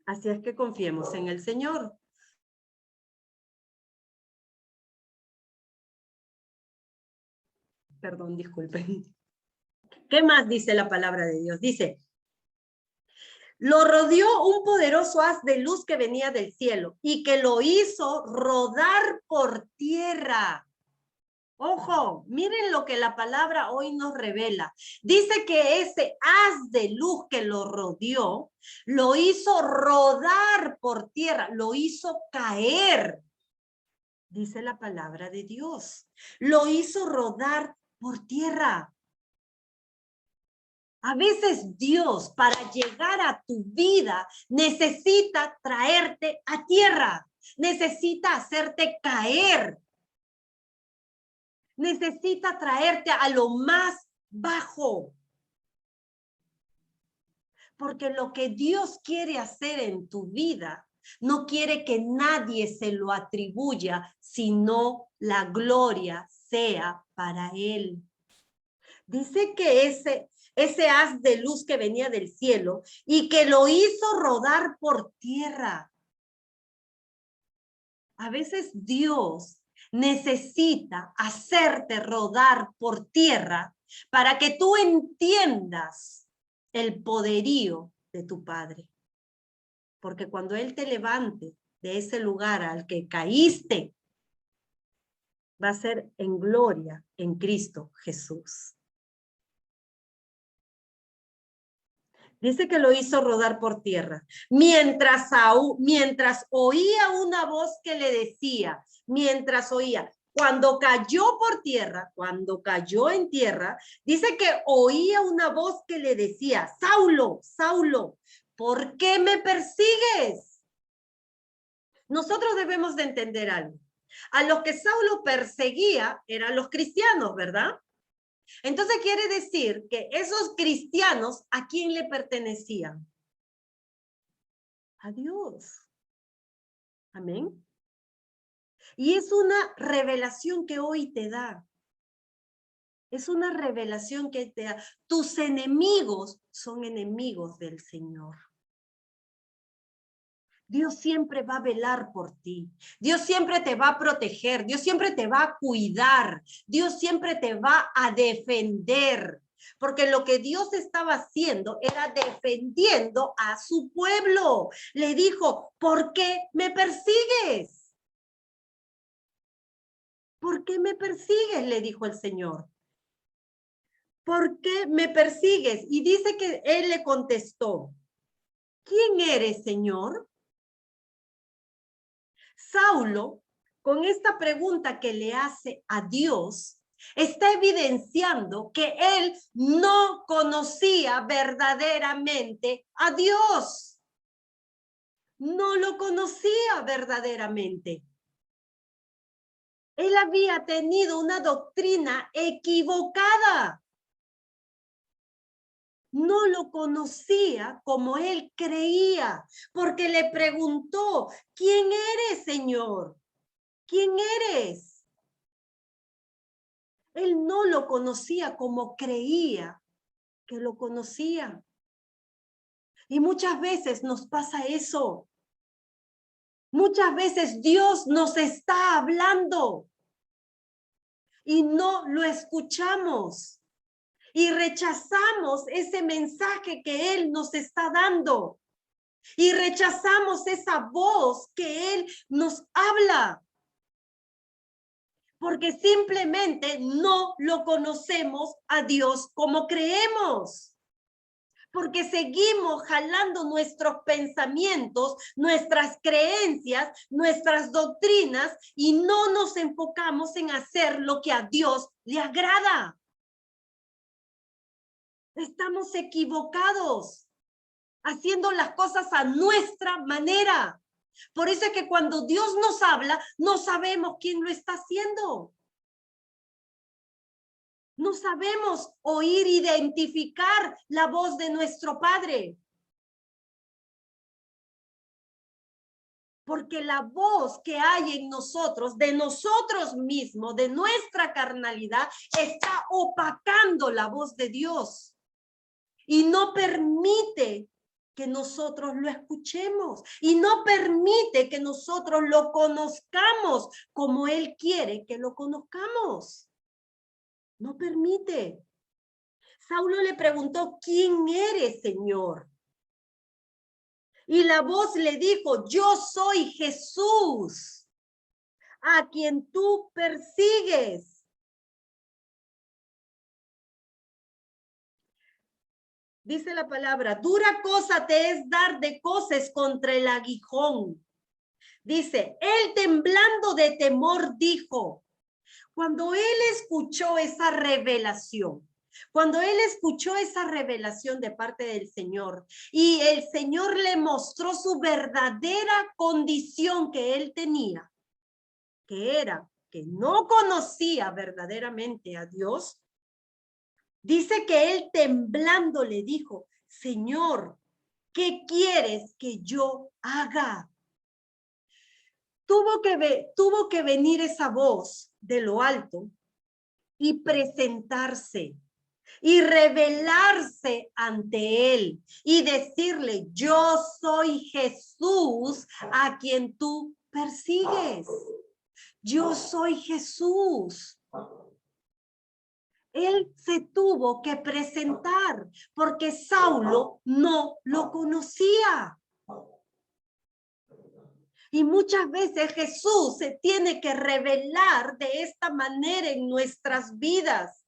Así es que confiemos en el Señor. Perdón, disculpen. ¿Qué más dice la palabra de Dios? Dice, lo rodeó un poderoso haz de luz que venía del cielo y que lo hizo rodar por tierra. Ojo, miren lo que la palabra hoy nos revela. Dice que ese haz de luz que lo rodeó, lo hizo rodar por tierra, lo hizo caer. Dice la palabra de Dios. Lo hizo rodar por tierra. A veces Dios, para llegar a tu vida, necesita traerte a tierra. Necesita hacerte caer. Necesita traerte a lo más bajo. Porque lo que Dios quiere hacer en tu vida, no quiere que nadie se lo atribuya, sino la gloria sea para Él. Dice que ese haz de luz que venía del cielo y que lo hizo rodar por tierra. A veces Dios necesita hacerte rodar por tierra para que tú entiendas el poderío de tu Padre. porque cuando Él te levante de ese lugar al que caíste, va a ser en gloria en Cristo Jesús. Dice que lo hizo rodar por tierra, mientras oía una voz que le decía, cuando cayó por tierra, cuando cayó en tierra, dice que oía una voz que le decía, Saulo, Saulo, ¿por qué me persigues? Nosotros debemos de entender algo. A los que Saulo perseguía eran los cristianos, ¿verdad? Entonces quiere decir que esos cristianos, ¿a quién le pertenecían? A Dios. Amén. Y es una revelación que hoy te da. Es una revelación que te da. Tus enemigos son enemigos del Señor. Dios siempre va a velar por ti. Dios siempre te va a proteger. Dios siempre te va a cuidar. Dios siempre te va a defender. Porque lo que Dios estaba haciendo era defendiendo a su pueblo. Le dijo, ¿por qué me persigues? ¿Por qué me persigues? Le dijo el Señor. ¿Por qué me persigues? Y dice que él le contestó, ¿quién eres, Señor? Saulo, con esta pregunta que le hace a Dios, está evidenciando que él no conocía verdaderamente a Dios. No lo conocía verdaderamente. Él había tenido una doctrina equivocada. No lo conocía como él creía, porque le preguntó, ¿quién eres, Señor? ¿Quién eres? Él no lo conocía como creía que lo conocía. Y muchas veces nos pasa eso. Muchas veces Dios nos está hablando y no lo escuchamos. Y rechazamos ese mensaje que Él nos está dando. Y rechazamos esa voz que Él nos habla. Porque simplemente no lo conocemos a Dios como creemos. Porque seguimos jalando nuestros pensamientos, nuestras creencias, nuestras doctrinas y no nos enfocamos en hacer lo que a Dios le agrada. Estamos equivocados, haciendo las cosas a nuestra manera. Por eso es que cuando Dios nos habla, no sabemos quién lo está haciendo. No sabemos oír, identificar la voz de nuestro Padre. Porque la voz que hay en nosotros, de nosotros mismos, de nuestra carnalidad, está opacando la voz de Dios. Y no permite que nosotros lo escuchemos. Y no permite que nosotros lo conozcamos como Él quiere que lo conozcamos. No permite. Saulo le preguntó, ¿quién eres, Señor? Y la voz le dijo, yo soy Jesús, a quien tú persigues. Dice la palabra, dura cosa te es dar de coces contra el aguijón. Dice, él temblando de temor dijo, cuando él escuchó esa revelación, de parte del Señor y el Señor le mostró su verdadera condición que él tenía, que era que no conocía verdaderamente a Dios, dice que él temblando le dijo, Señor, ¿qué quieres que yo haga? Tuvo que venir esa voz de lo alto y presentarse y revelarse ante él y decirle, yo soy Jesús a quien tú persigues. Yo soy Jesús. Él se tuvo que presentar porque Saulo no lo conocía. Y muchas veces Jesús se tiene que revelar de esta manera en nuestras vidas.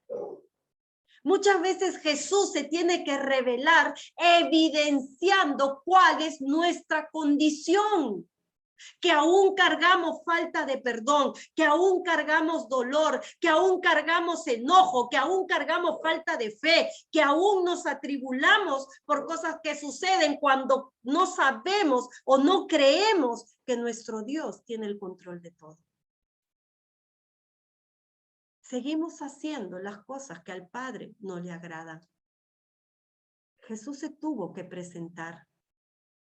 Muchas veces Jesús se tiene que revelar evidenciando cuál es nuestra condición. Que aún cargamos falta de perdón, que aún cargamos dolor, que aún cargamos enojo, que aún cargamos falta de fe, que aún nos atribulamos por cosas que suceden cuando no sabemos o no creemos que nuestro Dios tiene el control de todo. Seguimos haciendo las cosas que al Padre no le agradan. Jesús se tuvo que presentar.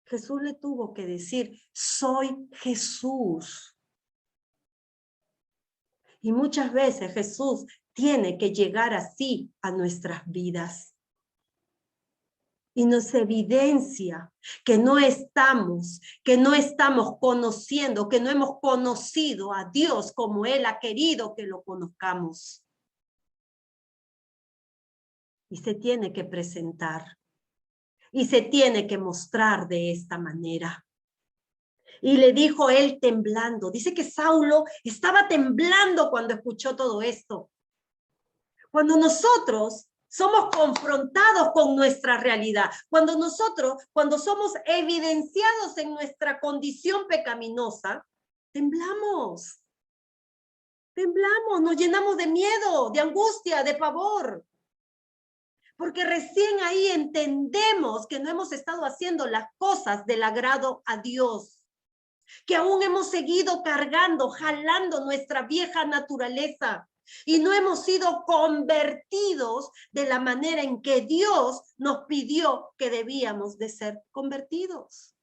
Jesús le tuvo que decir, soy Jesús. Y muchas veces Jesús tiene que llegar así a nuestras vidas. Y nos evidencia que no estamos conociendo, que no hemos conocido a Dios como Él ha querido que lo conozcamos. Y se tiene que presentar. Y se tiene que mostrar de esta manera. Y le dijo él temblando. Dice que Saulo estaba temblando cuando escuchó todo esto. Cuando nosotros somos confrontados con nuestra realidad, cuando somos evidenciados en nuestra condición pecaminosa, temblamos. Temblamos, nos llenamos de miedo, de angustia, de pavor. Porque recién ahí entendemos que no hemos estado haciendo las cosas del agrado a Dios. Que aún hemos seguido cargando, jalando nuestra vieja naturaleza y no hemos sido convertidos de la manera en que Dios nos pidió que debíamos de ser convertidos.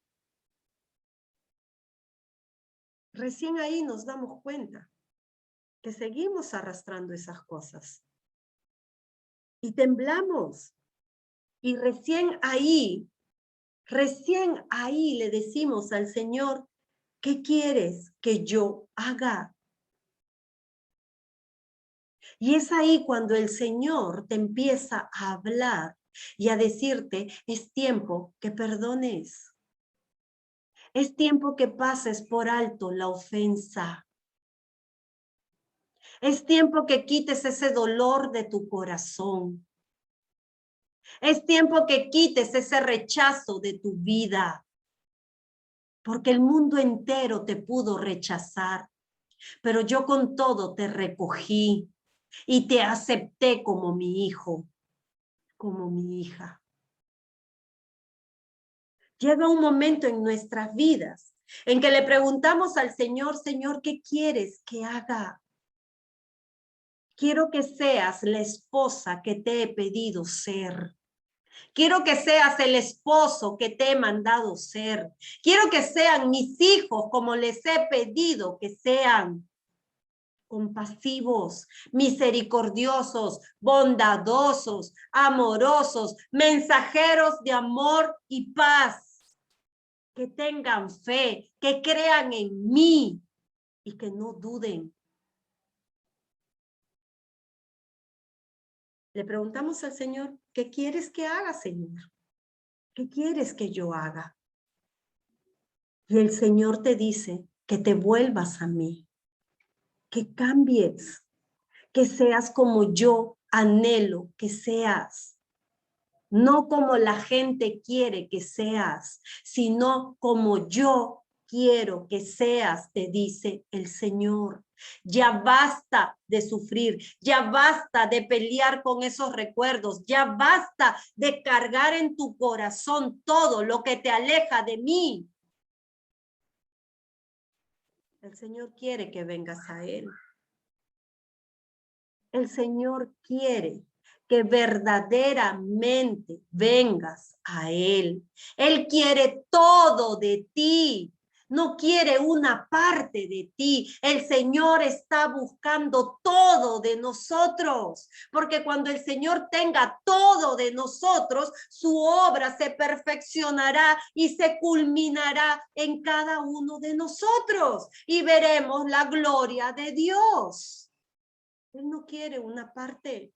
Recién ahí nos damos cuenta que seguimos arrastrando esas cosas y temblamos. Y recién ahí le decimos al Señor, ¿qué quieres que yo haga? Y es ahí cuando el Señor te empieza a hablar y a decirte, es tiempo que perdones. Es tiempo que pases por alto la ofensa. Es tiempo que quites ese dolor de tu corazón. Es tiempo que quites ese rechazo de tu vida. Porque el mundo entero te pudo rechazar. Pero yo con todo te recogí y te acepté como mi hijo, como mi hija. Llega un momento en nuestras vidas en que le preguntamos al Señor, Señor, ¿qué quieres que haga? Quiero que seas la esposa que te he pedido ser. Quiero que seas el esposo que te he mandado ser. Quiero que sean mis hijos como les he pedido que sean. Compasivos, misericordiosos, bondadosos, amorosos, mensajeros de amor y paz. Que tengan fe, que crean en mí y que no duden. Le preguntamos al Señor, ¿qué quieres que haga, Señor? ¿Qué quieres que yo haga? Y el Señor te dice que te vuelvas a mí, que cambies, que seas como yo anhelo que seas. No como la gente quiere que seas, sino como yo quiero que seas, te dice el Señor. Ya basta de sufrir, ya basta de pelear con esos recuerdos, ya basta de cargar en tu corazón todo lo que te aleja de mí. El Señor quiere que vengas a Él. El Señor quiere que verdaderamente vengas a Él. Él quiere todo de ti. No quiere una parte de ti. El Señor está buscando todo de nosotros, porque cuando el Señor tenga todo de nosotros, su obra se perfeccionará y se culminará en cada uno de nosotros y veremos la gloria de Dios. Él no quiere una parte,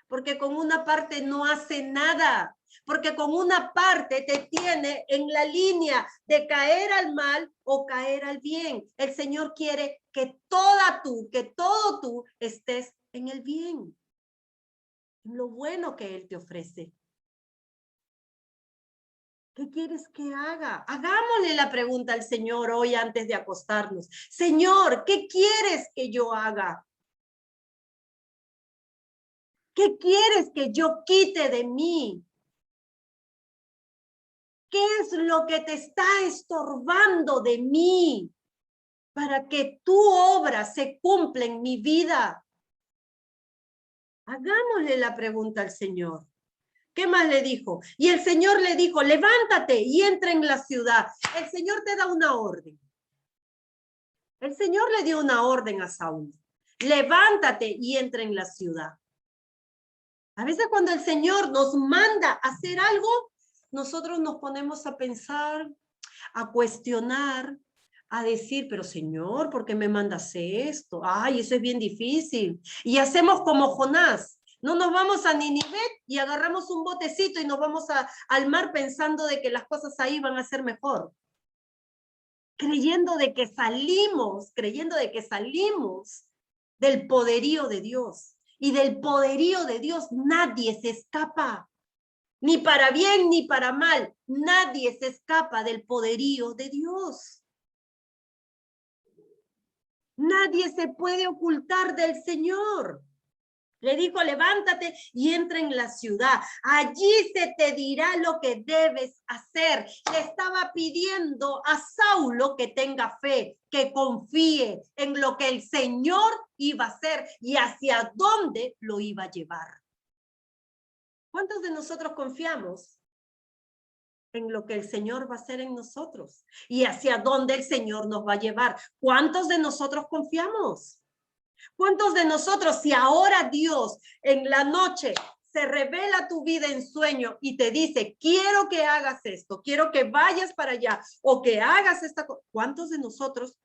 porque con una parte no hace nada. porque con una parte te tiene en la línea de caer al mal o caer al bien. El Señor quiere que todo tú estés en el bien, en lo bueno que Él te ofrece. ¿Qué quieres que haga? Hagámosle la pregunta al Señor hoy antes de acostarnos. Señor, ¿qué quieres que yo haga? ¿Qué quieres que yo quite de mí? ¿Qué es lo que te está estorbando de mí para que tu obra se cumpla en mi vida? Hagámosle la pregunta al Señor. ¿Qué más le dijo? Y el Señor le dijo, levántate y entra en la ciudad. El Señor te da una orden. El Señor le dio una orden a Saúl. Levántate y entra en la ciudad. A veces cuando el Señor nos manda a hacer algo, nosotros nos ponemos a pensar, a cuestionar, a decir, pero Señor, ¿por qué me mandas esto? Ay, eso es bien difícil. Y hacemos como Jonás. No nos vamos a Nínive y agarramos un botecito y nos vamos al mar pensando de que las cosas ahí van a ser mejor. Creyendo de que salimos del poderío de Dios. Y del poderío de Dios nadie se escapa. Ni para bien ni para mal. Nadie se escapa del poderío de Dios. Nadie se puede ocultar del Señor. Le dijo, levántate y entra en la ciudad. Allí se te dirá lo que debes hacer. Le estaba pidiendo a Saulo que tenga fe, que confíe en lo que el Señor iba a hacer y hacia dónde lo iba a llevar. ¿Cuántos de nosotros confiamos en lo que el Señor va a hacer en nosotros y hacia dónde el Señor nos va a llevar? ¿Cuántos de nosotros confiamos? ¿Cuántos de nosotros, si ahora Dios en la noche se revela tu vida en sueño y te dice, quiero que hagas esto, quiero que vayas para allá o que hagas esta cosa, ¿cuántos de nosotros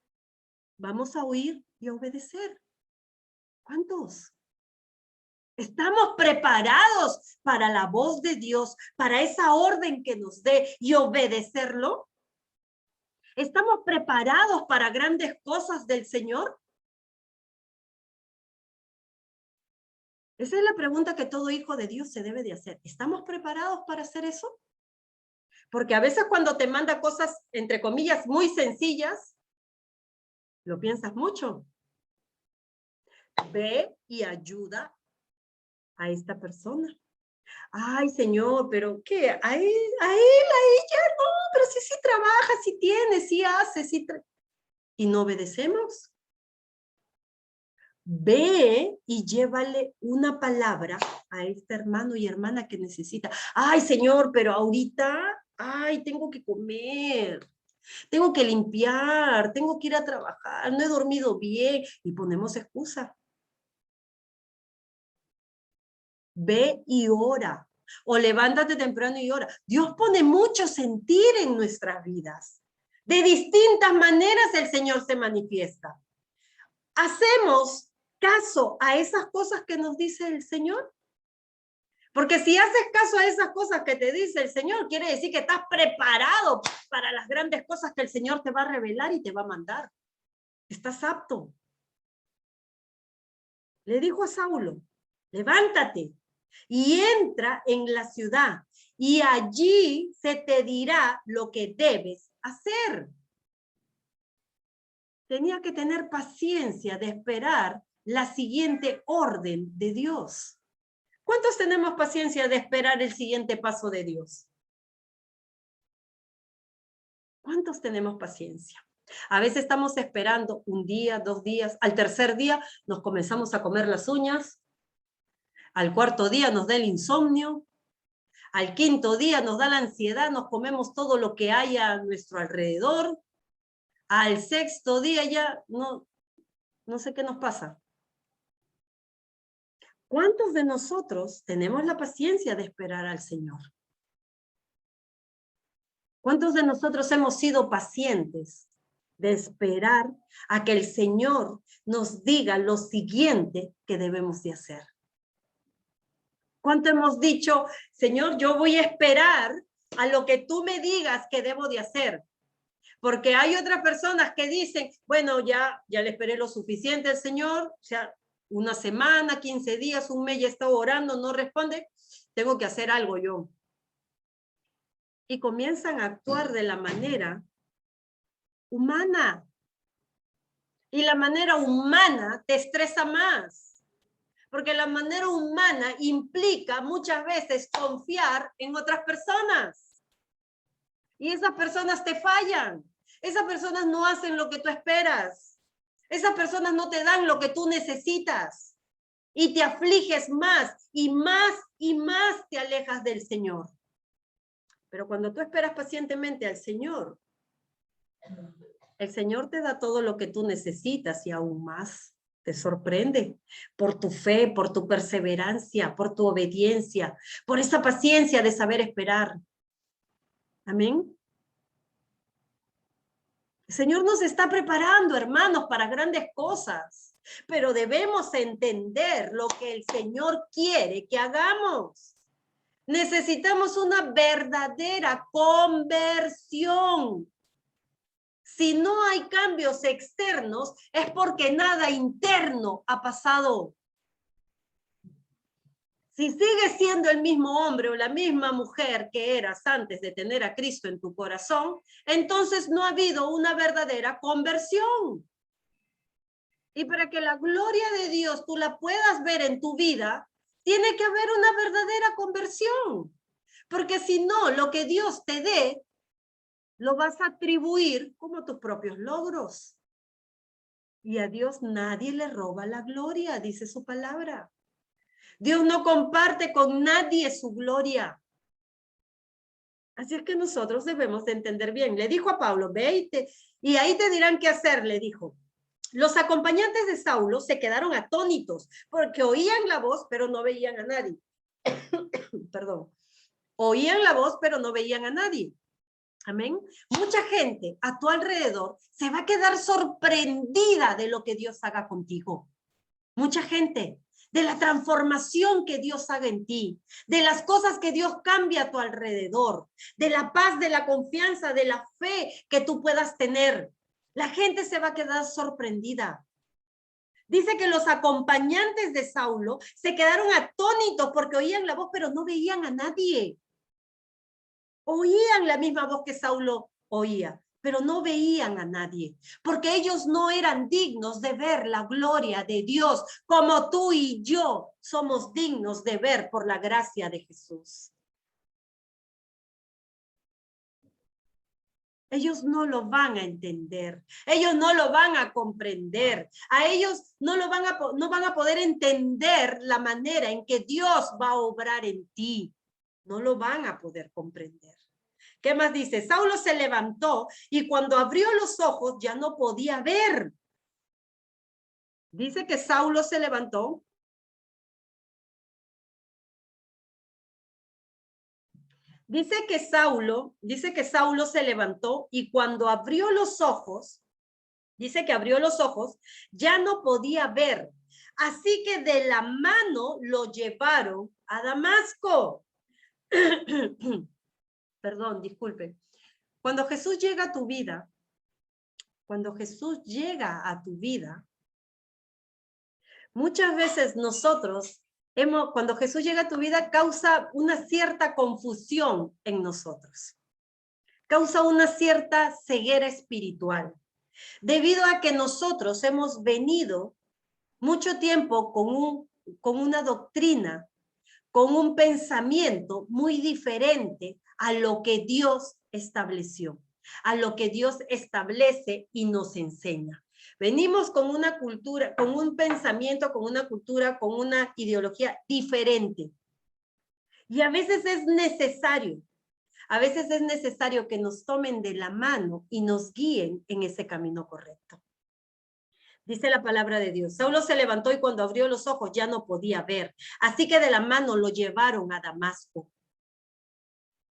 vamos a oír y obedecer? ¿Cuántos? ¿Estamos preparados para la voz de Dios, para esa orden que nos dé y obedecerlo? ¿Estamos preparados para grandes cosas del Señor? Esa es la pregunta que todo hijo de Dios se debe de hacer. ¿Estamos preparados para hacer eso? Porque a veces cuando te manda cosas, entre comillas, muy sencillas, lo piensas mucho. Ve y ayuda a esta persona. Ay, Señor, pero ¿qué? A ella, no, pero sí trabaja, sí tiene, sí hace, y no obedecemos. Ve y llévale una palabra a este hermano y hermana que necesita. Ay, Señor, pero ahorita, ay, tengo que comer, tengo que limpiar, tengo que ir a trabajar, no he dormido bien, y ponemos excusa. Ve y ora, o levántate temprano y ora. Dios pone mucho sentir en nuestras vidas. De distintas maneras el Señor se manifiesta. ¿Hacemos caso a esas cosas que nos dice el Señor? Porque si haces caso a esas cosas que te dice el Señor, quiere decir que estás preparado para las grandes cosas que el Señor te va a revelar y te va a mandar. Estás apto. Le dijo a Saulo, levántate y entra en la ciudad y allí se te dirá lo que debes hacer. Tenía que tener paciencia de esperar la siguiente orden de Dios. ¿Cuántos tenemos paciencia de esperar el siguiente paso de Dios? ¿Cuántos tenemos paciencia? A veces estamos esperando un día, 2 días, al tercer día nos comenzamos a comer las uñas, al cuarto día nos da el insomnio, al quinto día nos da la ansiedad, nos comemos todo lo que haya a nuestro alrededor, al sexto día ya no sé qué nos pasa. ¿Cuántos de nosotros tenemos la paciencia de esperar al Señor? ¿Cuántos de nosotros hemos sido pacientes de esperar a que el Señor nos diga lo siguiente que debemos de hacer? ¿Cuánto hemos dicho, Señor, yo voy a esperar a lo que tú me digas que debo de hacer? Porque hay otras personas que dicen, bueno, ya le esperé lo suficiente al Señor, o sea, una semana, 15 días, un mes, ya está orando, no responde, tengo que hacer algo yo. Y comienzan a actuar de la manera humana. Y la manera humana te estresa más. Porque la manera humana implica muchas veces confiar en otras personas. Y esas personas te fallan. Esas personas no hacen lo que tú esperas. Esas personas no te dan lo que tú necesitas. Y te afliges más y más y más te alejas del Señor. Pero cuando tú esperas pacientemente al Señor, el Señor te da todo lo que tú necesitas y aún más. Te sorprende por tu fe, por tu perseverancia, por tu obediencia, por esa paciencia de saber esperar. Amén. El Señor nos está preparando, hermanos, para grandes cosas, pero debemos entender lo que el Señor quiere que hagamos. Necesitamos una verdadera conversión. Si no hay cambios externos, es porque nada interno ha pasado. Si sigues siendo el mismo hombre o la misma mujer que eras antes de tener a Cristo en tu corazón, entonces no ha habido una verdadera conversión. Y para que la gloria de Dios tú la puedas ver en tu vida, tiene que haber una verdadera conversión. Porque si no, lo que Dios te dé, lo vas a atribuir como tus propios logros. Y a Dios nadie le roba la gloria, dice su palabra. Dios no comparte con nadie su gloria. Así es que nosotros debemos de entender bien. Le dijo a Pablo, ve y ahí te dirán qué hacer, le dijo. Los acompañantes de Saulo se quedaron atónitos porque oían la voz, pero no veían a nadie. Perdón. Oían la voz, pero no veían a nadie. Amén. Mucha gente a tu alrededor se va a quedar sorprendida de lo que Dios haga contigo. Mucha gente, de la transformación que Dios haga en ti, de las cosas que Dios cambia a tu alrededor, de la paz, de la confianza, de la fe que tú puedas tener. La gente se va a quedar sorprendida. Dice que los acompañantes de Saulo se quedaron atónitos porque oían la voz, pero no veían a nadie. Oían la misma voz que Saulo oía, pero no veían a nadie, porque ellos no eran dignos de ver la gloria de Dios, como tú y yo somos dignos de ver por la gracia de Jesús. Ellos no lo van a entender, ellos no lo van a comprender, a ellos no van a poder entender la manera en que Dios va a obrar en ti, no lo van a poder comprender. ¿Qué más dice? Saulo se levantó y cuando abrió los ojos ya no podía ver. Dice que Saulo se levantó. Dice que Saulo se levantó y cuando abrió los ojos, dice que abrió los ojos, ya no podía ver. Así que de la mano lo llevaron a Damasco. Perdón, disculpen. Cuando Jesús llega a tu vida, muchas veces nosotros, cuando Jesús llega a tu vida, causa una cierta confusión en nosotros. Causa una cierta ceguera espiritual. Debido a que nosotros hemos venido mucho tiempo con una doctrina, con un pensamiento muy diferente a lo que Dios estableció, a lo que Dios establece y nos enseña. Venimos con una cultura, con un pensamiento, con una cultura, con una ideología diferente. Y a veces es necesario que nos tomen de la mano y nos guíen en ese camino correcto. Dice la palabra de Dios. Saulo se levantó y cuando abrió los ojos ya no podía ver. Así que de la mano lo llevaron a Damasco.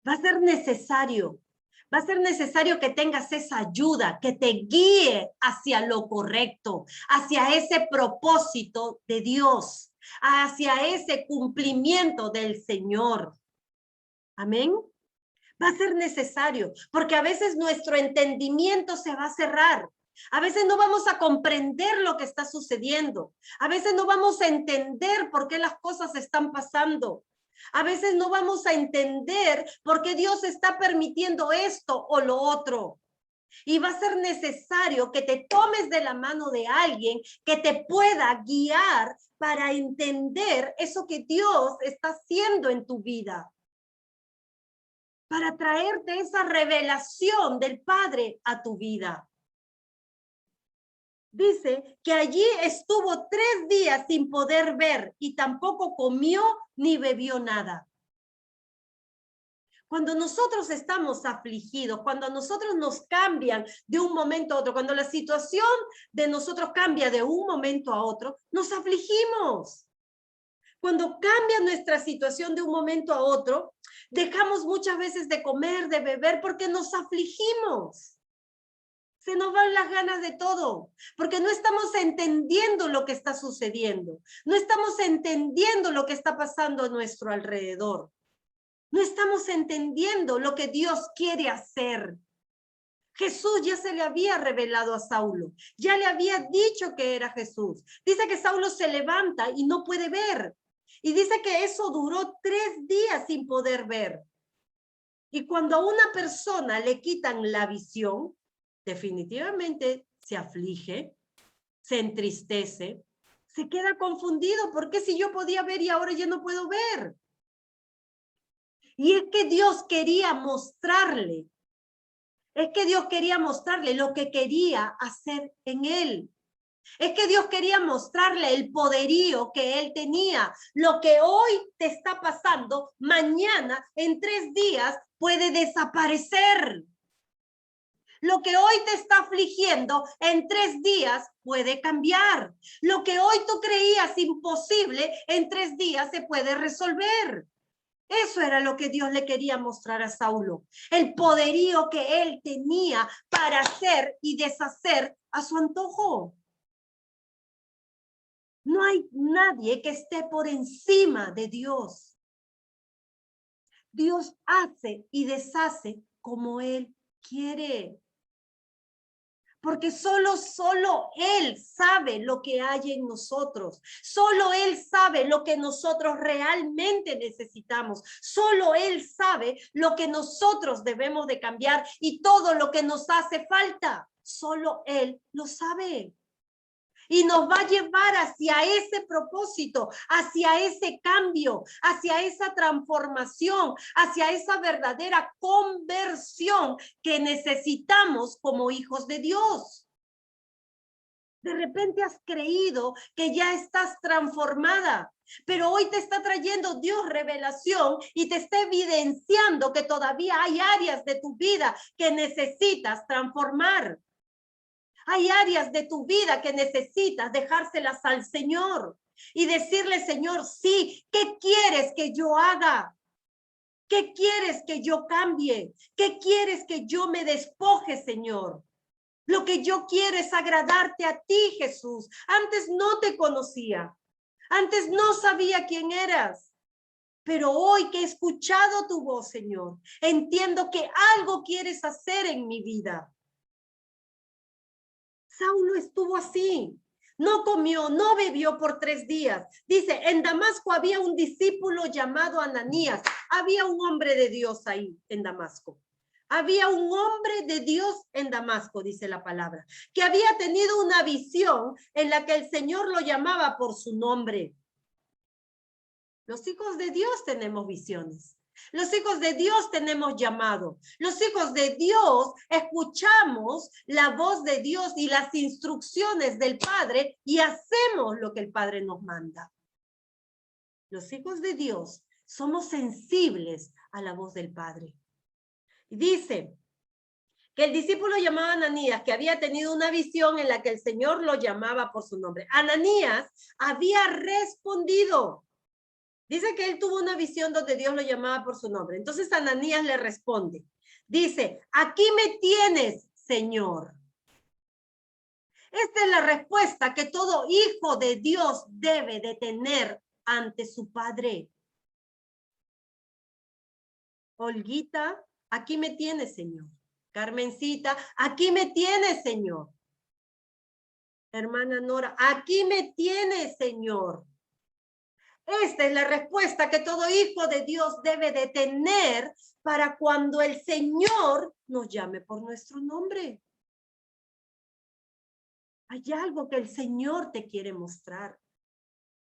Va a ser necesario que tengas esa ayuda, que te guíe hacia lo correcto, hacia ese propósito de Dios. hacia ese cumplimiento del Señor. Amén. Va a ser necesario, porque a veces nuestro entendimiento se va a cerrar. A veces no vamos a comprender lo que está sucediendo. A veces no vamos a entender por qué las cosas están pasando. A veces no vamos a entender por qué Dios está permitiendo esto o lo otro. Y va a ser necesario que te tomes de la mano de alguien que te pueda guiar para entender eso que Dios está haciendo en tu vida, para traerte esa revelación del Padre a tu vida. Dice que allí estuvo 3 días sin poder ver y tampoco comió ni bebió nada. Cuando nosotros estamos afligidos, cuando nosotros nos cambian de un momento a otro, cuando la situación de nosotros cambia de un momento a otro, nos afligimos. Cuando cambia nuestra situación de un momento a otro, dejamos muchas veces de comer, de beber, porque nos afligimos. Se nos van las ganas de todo, porque no estamos entendiendo lo que está sucediendo. No estamos entendiendo lo que está pasando a nuestro alrededor. No estamos entendiendo lo que Dios quiere hacer. Jesús ya se le había revelado a Saulo. Ya le había dicho que era Jesús. Dice que Saulo se levanta y no puede ver. Y dice que eso duró 3 días sin poder ver. Y cuando a una persona le quitan la visión, definitivamente se aflige, se entristece, se queda confundido. ¿Por qué si yo podía ver y ahora ya no puedo ver? Y es que Dios quería mostrarle, lo que quería hacer en él. Es que Dios quería mostrarle el poderío que él tenía. Lo que hoy te está pasando, mañana, en 3 días, puede desaparecer. Lo que hoy te está afligiendo, en 3 días puede cambiar. Lo que hoy tú creías imposible, en 3 días se puede resolver. Eso era lo que Dios le quería mostrar a Saulo. El poderío que él tenía para hacer y deshacer a su antojo. No hay nadie que esté por encima de Dios. Dios hace y deshace como Él quiere. Porque solo Él sabe lo que hay en nosotros. Solo Él sabe lo que nosotros realmente necesitamos. Solo Él sabe lo que nosotros debemos de cambiar y todo lo que nos hace falta. Solo Él lo sabe. Y nos va a llevar hacia ese propósito, hacia ese cambio, hacia esa transformación, hacia esa verdadera conversión que necesitamos como hijos de Dios. De repente has creído que ya estás transformada, pero hoy te está trayendo Dios revelación y te está evidenciando que todavía hay áreas de tu vida que necesitas transformar. Hay áreas de tu vida que necesitas dejárselas al Señor y decirle, Señor, sí, ¿qué quieres que yo haga? ¿Qué quieres que yo cambie? ¿Qué quieres que yo me despoje, Señor? Lo que yo quiero es agradarte a ti, Jesús. Antes no te conocía. Antes no sabía quién eras. Pero hoy que he escuchado tu voz, Señor, entiendo que algo quieres hacer en mi vida. Saulo estuvo así, no comió, no bebió por 3 días. Dice, en Damasco había un discípulo llamado Ananías. Había un hombre de Dios ahí en Damasco. Había un hombre de Dios en Damasco, dice la palabra, que había tenido una visión en la que el Señor lo llamaba por su nombre. Los hijos de Dios tenemos visiones. Los hijos de Dios tenemos llamado. Los hijos de Dios escuchamos la voz de Dios y las instrucciones del Padre y hacemos lo que el Padre nos manda. Los hijos de Dios somos sensibles a la voz del Padre. Y dice que el discípulo llamado Ananías, que había tenido una visión en la que el Señor lo llamaba por su nombre. Ananías había respondido. Dice que él tuvo una visión donde Dios lo llamaba por su nombre. Entonces Ananías le responde. Dice, aquí me tienes, Señor. Esta es la respuesta que todo hijo de Dios debe de tener ante su padre. Olguita, aquí me tienes, Señor. Carmencita, aquí me tienes, Señor. Hermana Nora, aquí me tienes, Señor. Esta es la respuesta que todo hijo de Dios debe de tener para cuando el Señor nos llame por nuestro nombre. Hay algo que el Señor te quiere mostrar.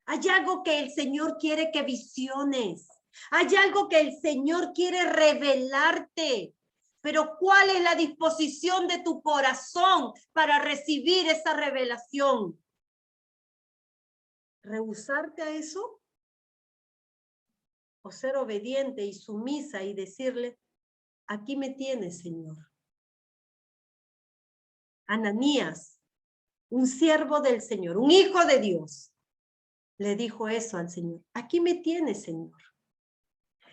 Hay algo que el Señor quiere que visiones. Hay algo que el Señor quiere revelarte. Pero ¿cuál es la disposición de tu corazón para recibir esa revelación? ¿Rehusarte a eso? ¿O ser obediente y sumisa y decirle, aquí me tienes, Señor? Ananías, un siervo del Señor, un hijo de Dios, le dijo eso al Señor. Aquí me tienes, Señor.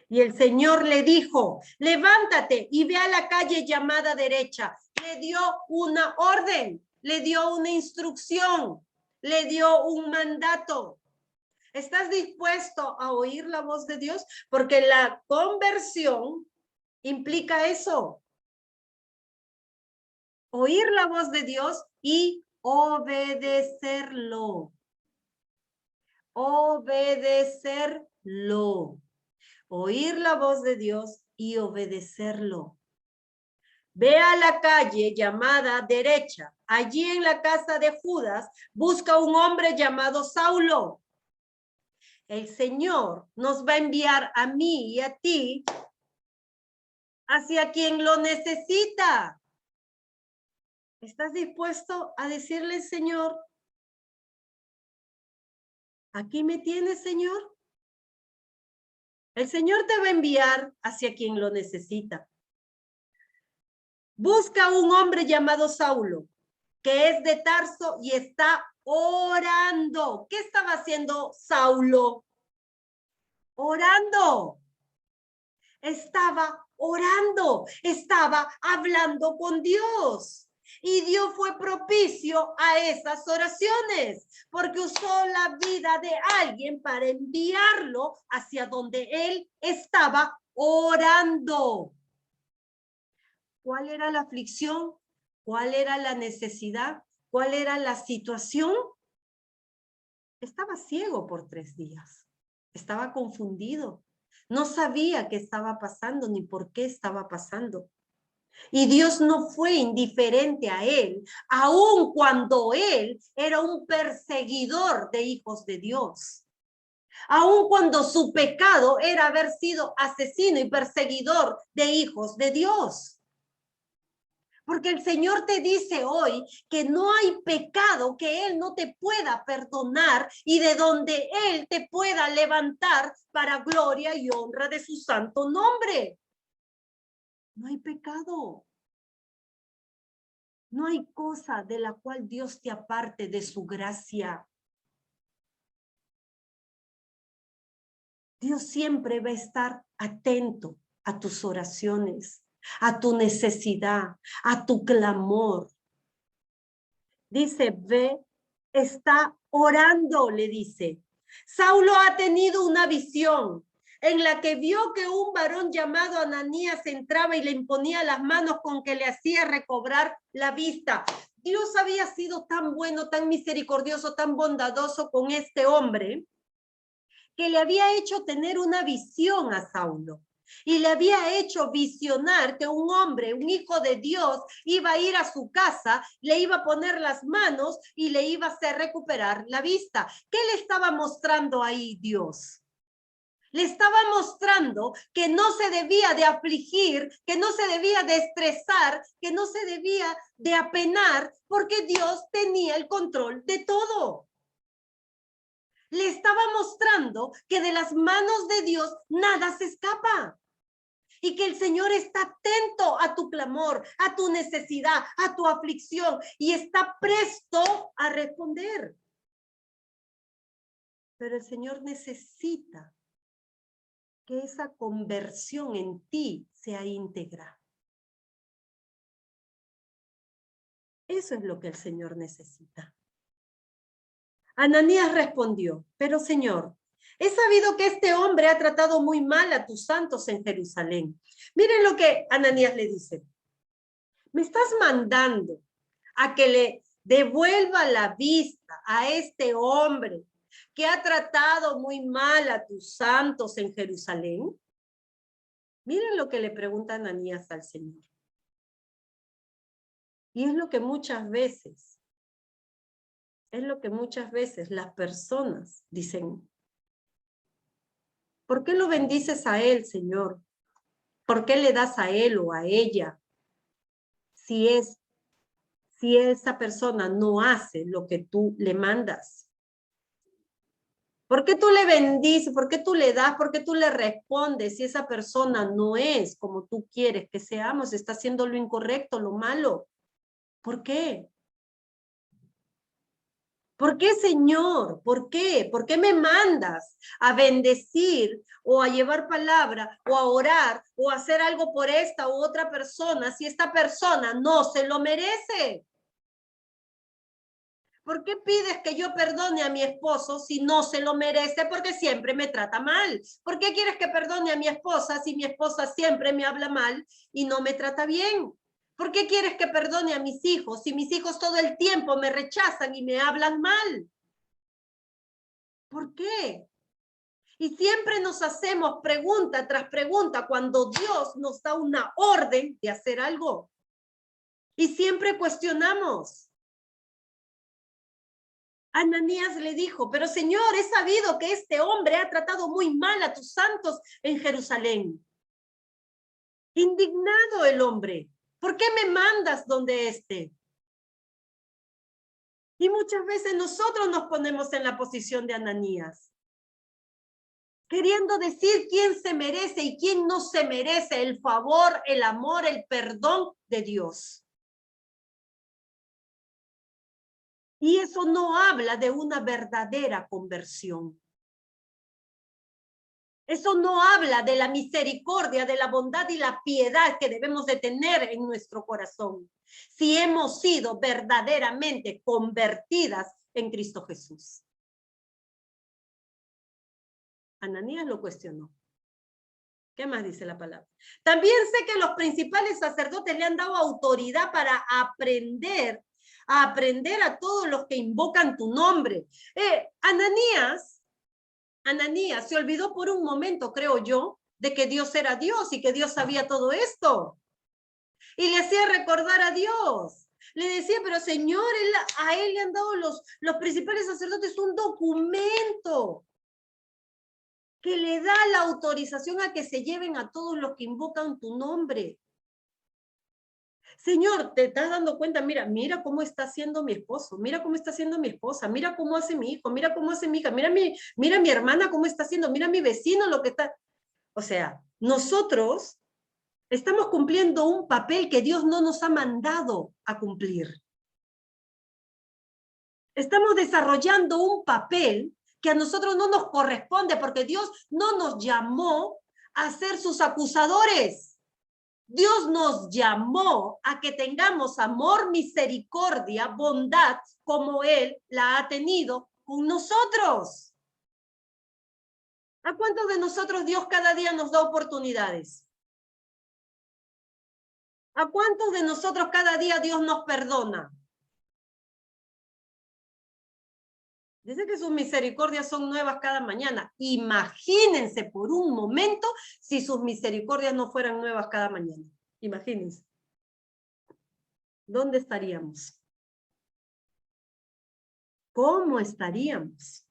Y el Señor le dijo, levántate y ve a la calle llamada derecha. Le dio una orden, le dio una instrucción, le dio un mandato. ¿Estás dispuesto a oír la voz de Dios? Porque la conversión implica eso. Oír la voz de Dios y obedecerlo. Obedecerlo. Oír la voz de Dios y obedecerlo. Ve a la calle llamada derecha. Allí en la casa de Judas busca un hombre llamado Saulo. El Señor nos va a enviar a mí y a ti hacia quien lo necesita. ¿Estás dispuesto a decirle, Señor, aquí me tienes, Señor? El Señor te va a enviar hacia quien lo necesita. Busca un hombre llamado Saulo, que es de Tarso y está orando. ¿Qué estaba haciendo Saulo? Orando. Estaba orando, estaba hablando con Dios. Y Dios fue propicio a esas oraciones, porque usó la vida de alguien para enviarlo hacia donde él estaba orando. ¿Cuál era la aflicción? ¿Cuál era la necesidad? ¿Cuál era la situación? Estaba ciego por 3 días. Estaba confundido. No sabía qué estaba pasando ni por qué estaba pasando. Y Dios no fue indiferente a él, aun cuando él era un perseguidor de hijos de Dios. Aun cuando su pecado era haber sido asesino y perseguidor de hijos de Dios. Porque el Señor te dice hoy que no hay pecado que Él no te pueda perdonar y de donde Él te pueda levantar para gloria y honra de su santo nombre. No hay pecado. No hay cosa de la cual Dios te aparte de su gracia. Dios siempre va a estar atento a tus oraciones, a tu necesidad, a tu clamor. Dice, ve, está orando, le dice. Saulo ha tenido una visión en la que vio que un varón llamado Ananías entraba y le imponía las manos con que le hacía recobrar la vista. Dios había sido tan bueno, tan misericordioso, tan bondadoso con este hombre, que le había hecho tener una visión a Saulo. Y le había hecho visionar que un hombre, un hijo de Dios, iba a ir a su casa, le iba a poner las manos y le iba a hacer recuperar la vista. ¿Qué le estaba mostrando ahí Dios? Le estaba mostrando que no se debía de afligir, que no se debía de estresar, que no se debía de apenar, porque Dios tenía el control de todo. Le estaba mostrando que de las manos de Dios nada se escapa. Y que el Señor está atento a tu clamor, a tu necesidad, a tu aflicción y está presto a responder. Pero el Señor necesita que esa conversión en ti sea íntegra. Eso es lo que el Señor necesita. Ananías respondió, pero Señor, he sabido que este hombre ha tratado muy mal a tus santos en Jerusalén. Miren lo que Ananías le dice. Me estás mandando a que le devuelva la vista a este hombre que ha tratado muy mal a tus santos en Jerusalén. Miren lo que le pregunta Ananías al Señor. Y es lo que muchas veces las personas dicen. ¿Por qué lo bendices a él, Señor? ¿Por qué le das a él o a ella? Si esa persona no hace lo que tú le mandas. ¿Por qué tú le bendices? ¿Por qué tú le das? ¿Por qué tú le respondes si esa persona no es como tú quieres que seamos? Está haciendo lo incorrecto, lo malo. ¿Por qué? ¿Por qué, Señor? ¿Por qué? ¿Por qué me mandas a bendecir o a llevar palabra o a orar o a hacer algo por esta u otra persona si esta persona no se lo merece? ¿Por qué pides que yo perdone a mi esposo si no se lo merece porque siempre me trata mal? ¿Por qué quieres que perdone a mi esposa si mi esposa siempre me habla mal y no me trata bien? ¿Por qué quieres que perdone a mis hijos si mis hijos todo el tiempo me rechazan y me hablan mal? ¿Por qué? Y siempre nos hacemos pregunta tras pregunta cuando Dios nos da una orden de hacer algo. Y siempre cuestionamos. Ananías le dijo, pero Señor, he sabido que este hombre ha tratado muy mal a tus santos en Jerusalén. Indignado el hombre, ¿por qué me mandas donde esté? Y muchas veces nosotros nos ponemos en la posición de Ananías, queriendo decir quién se merece y quién no se merece el favor, el amor, el perdón de Dios. Y eso no habla de una verdadera conversión. Eso no habla de la misericordia, de la bondad y la piedad que debemos de tener en nuestro corazón, si hemos sido verdaderamente convertidas en Cristo Jesús. Ananías lo cuestionó. ¿Qué más dice la palabra? También sé que los principales sacerdotes le han dado autoridad para aprender a todos los que invocan tu nombre. Ananías se olvidó por un momento, creo yo, de que Dios era Dios y que Dios sabía todo esto. Y le hacía recordar a Dios. Le decía, pero Señor, a él le han dado los principales sacerdotes un documento que le da la autorización a que se lleven a todos los que invocan tu nombre. Señor, te estás dando cuenta, mira cómo está haciendo mi esposo, mira cómo está haciendo mi esposa, mira cómo hace mi hijo, mira cómo hace mi hija, mira mi hermana cómo está haciendo, mira mi vecino lo que está. O sea, nosotros estamos cumpliendo un papel que Dios no nos ha mandado a cumplir. Estamos desarrollando un papel que a nosotros no nos corresponde porque Dios no nos llamó a ser sus acusadores. Dios nos llamó a que tengamos amor, misericordia, bondad, como Él la ha tenido con nosotros. ¿A cuántos de nosotros Dios cada día nos da oportunidades? ¿A cuántos de nosotros cada día Dios nos perdona? Dice que sus misericordias son nuevas cada mañana. Imagínense por un momento si sus misericordias no fueran nuevas cada mañana. Imagínense. ¿Dónde estaríamos? ¿Cómo estaríamos?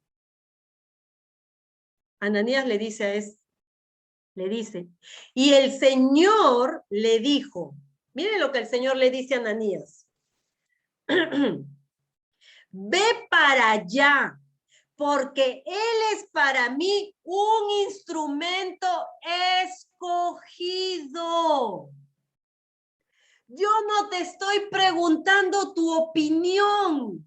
Ananías le dice y el Señor le dijo, miren lo que el Señor le dice a Ananías. Ve para allá, porque Él es para mí un instrumento escogido. Yo no te estoy preguntando tu opinión.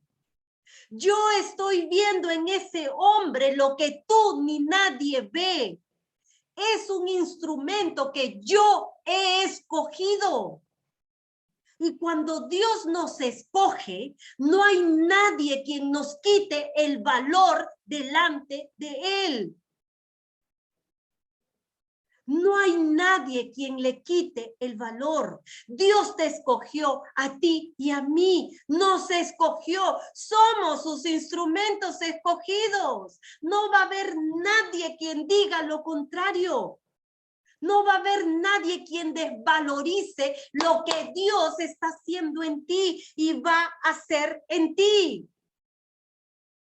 Yo estoy viendo en ese hombre lo que tú ni nadie ve. Es un instrumento que yo he escogido. Y cuando Dios nos escoge, no hay nadie quien nos quite el valor delante de Él. No hay nadie quien le quite el valor. Dios te escogió a ti y a mí. Nos escogió. Somos sus instrumentos escogidos. No va a haber nadie quien diga lo contrario. No va a haber nadie quien desvalorice lo que Dios está haciendo en ti y va a hacer en ti.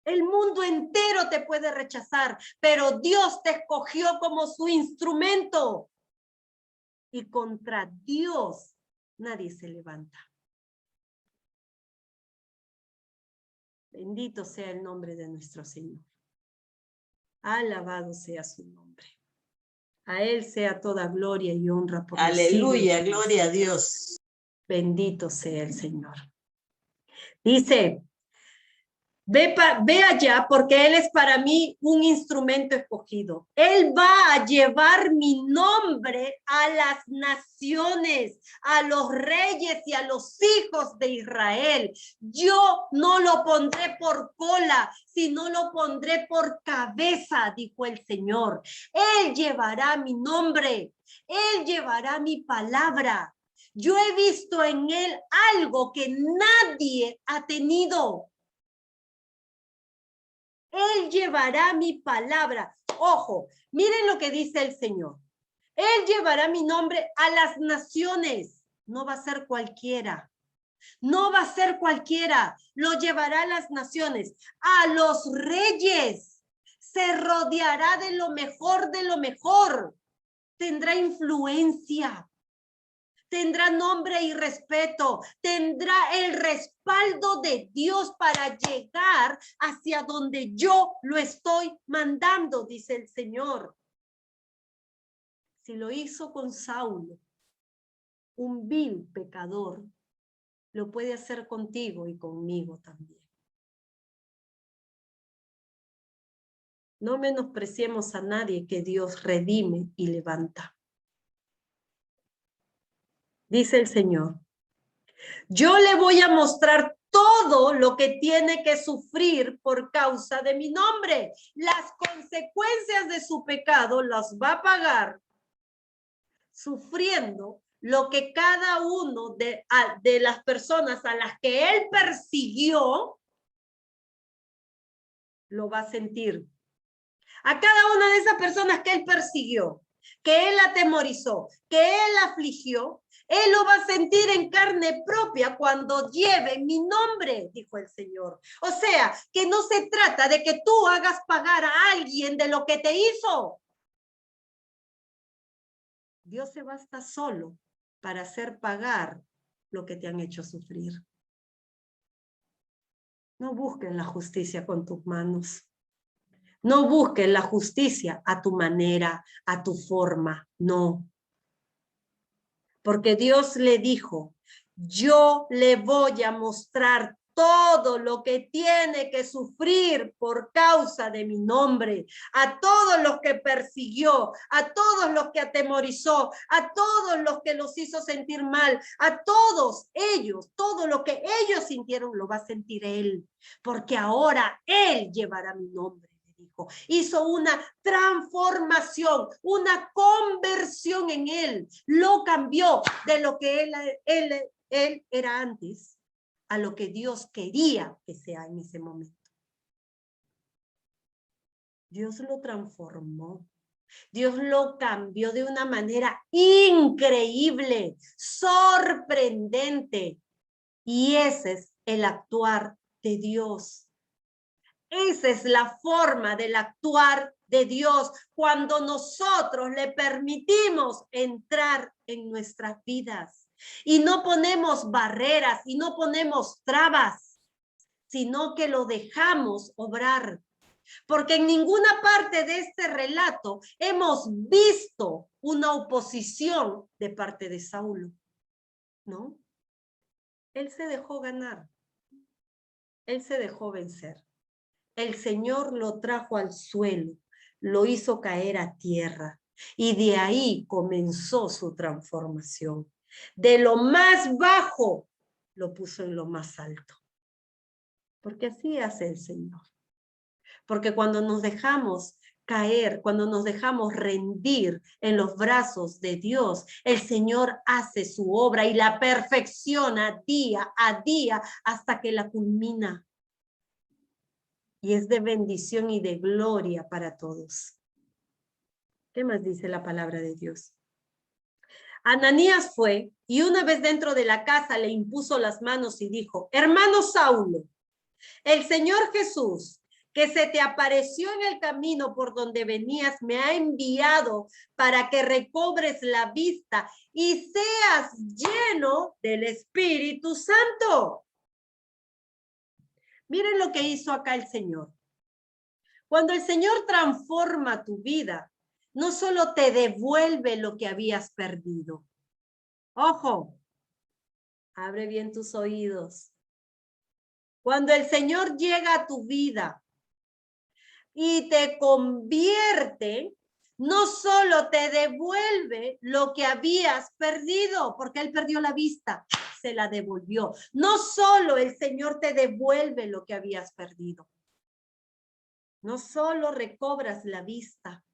El mundo entero te puede rechazar, pero Dios te escogió como su instrumento. Y contra Dios nadie se levanta. Bendito sea el nombre de nuestro Señor. Alabado sea su nombre. A Él sea toda gloria y honra por los siglos. Aleluya, gloria a Dios. Bendito sea el Señor. Dice, ve allá porque Él es para mí un instrumento escogido. Él va a llevar mi nombre a las naciones, a los reyes y a los hijos de Israel. Yo no lo pondré por cola, sino lo pondré por cabeza, dijo el Señor. Él llevará mi nombre, Él llevará mi palabra. Yo he visto en Él algo que nadie ha tenido. Él llevará mi palabra. Ojo, miren lo que dice el Señor. Él llevará mi nombre a las naciones. No va a ser cualquiera. No va a ser cualquiera. Lo llevará a las naciones. A los reyes. Se rodeará de lo mejor de lo mejor. Tendrá influencia. Tendrá nombre y respeto, tendrá el respaldo de Dios para llegar hacia donde yo lo estoy mandando, dice el Señor. Si lo hizo con Saulo, un vil pecador, lo puede hacer contigo y conmigo también. No menospreciemos a nadie que Dios redime y levanta. Dice el Señor, yo le voy a mostrar todo lo que tiene que sufrir por causa de mi nombre. Las consecuencias de su pecado las va a pagar sufriendo lo que cada uno de las personas a las que él persiguió lo va a sentir. A cada una de esas personas que él persiguió, que él atemorizó, que él afligió, él lo va a sentir en carne propia cuando lleve mi nombre, dijo el Señor. O sea, que no se trata de que tú hagas pagar a alguien de lo que te hizo. Dios se basta solo para hacer pagar lo que te han hecho sufrir. No busques la justicia con tus manos. No busques la justicia a tu manera, a tu forma, no. Porque Dios le dijo, yo le voy a mostrar todo lo que tiene que sufrir por causa de mi nombre, a todos los que persiguió, a todos los que atemorizó, a todos los que los hizo sentir mal, a todos ellos, todo lo que ellos sintieron lo va a sentir él, porque ahora él llevará mi nombre. Hizo una transformación, una conversión en él, lo cambió de lo que él era antes a lo que Dios quería que sea en ese momento. Dios lo transformó. Dios lo cambió de una manera increíble, sorprendente. Y ese es el actuar de Dios. Esa es la forma del actuar de Dios cuando nosotros le permitimos entrar en nuestras vidas y no ponemos barreras y no ponemos trabas, sino que lo dejamos obrar. Porque en ninguna parte de este relato hemos visto una oposición de parte de Saulo, ¿no? Él se dejó ganar, él se dejó vencer. El Señor lo trajo al suelo, lo hizo caer a tierra y de ahí comenzó su transformación. De lo más bajo lo puso en lo más alto. Porque así hace el Señor. Porque cuando nos dejamos caer, cuando nos dejamos rendir en los brazos de Dios, el Señor hace su obra y la perfecciona día a día hasta que la culmina. Y es de bendición y de gloria para todos. ¿Qué más dice la palabra de Dios? Ananías fue y una vez dentro de la casa le impuso las manos y dijo: hermano Saulo, el Señor Jesús, que se te apareció en el camino por donde venías, me ha enviado para que recobres la vista y seas lleno del Espíritu Santo. Miren lo que hizo acá el Señor. Cuando el Señor transforma tu vida, no solo te devuelve lo que habías perdido. Ojo, abre bien tus oídos. Cuando el Señor llega a tu vida y te convierte, no solo te devuelve lo que habías perdido, porque Él perdió la vista, se la devolvió. No solo el Señor te devuelve lo que habías perdido, no solo recobras la vista,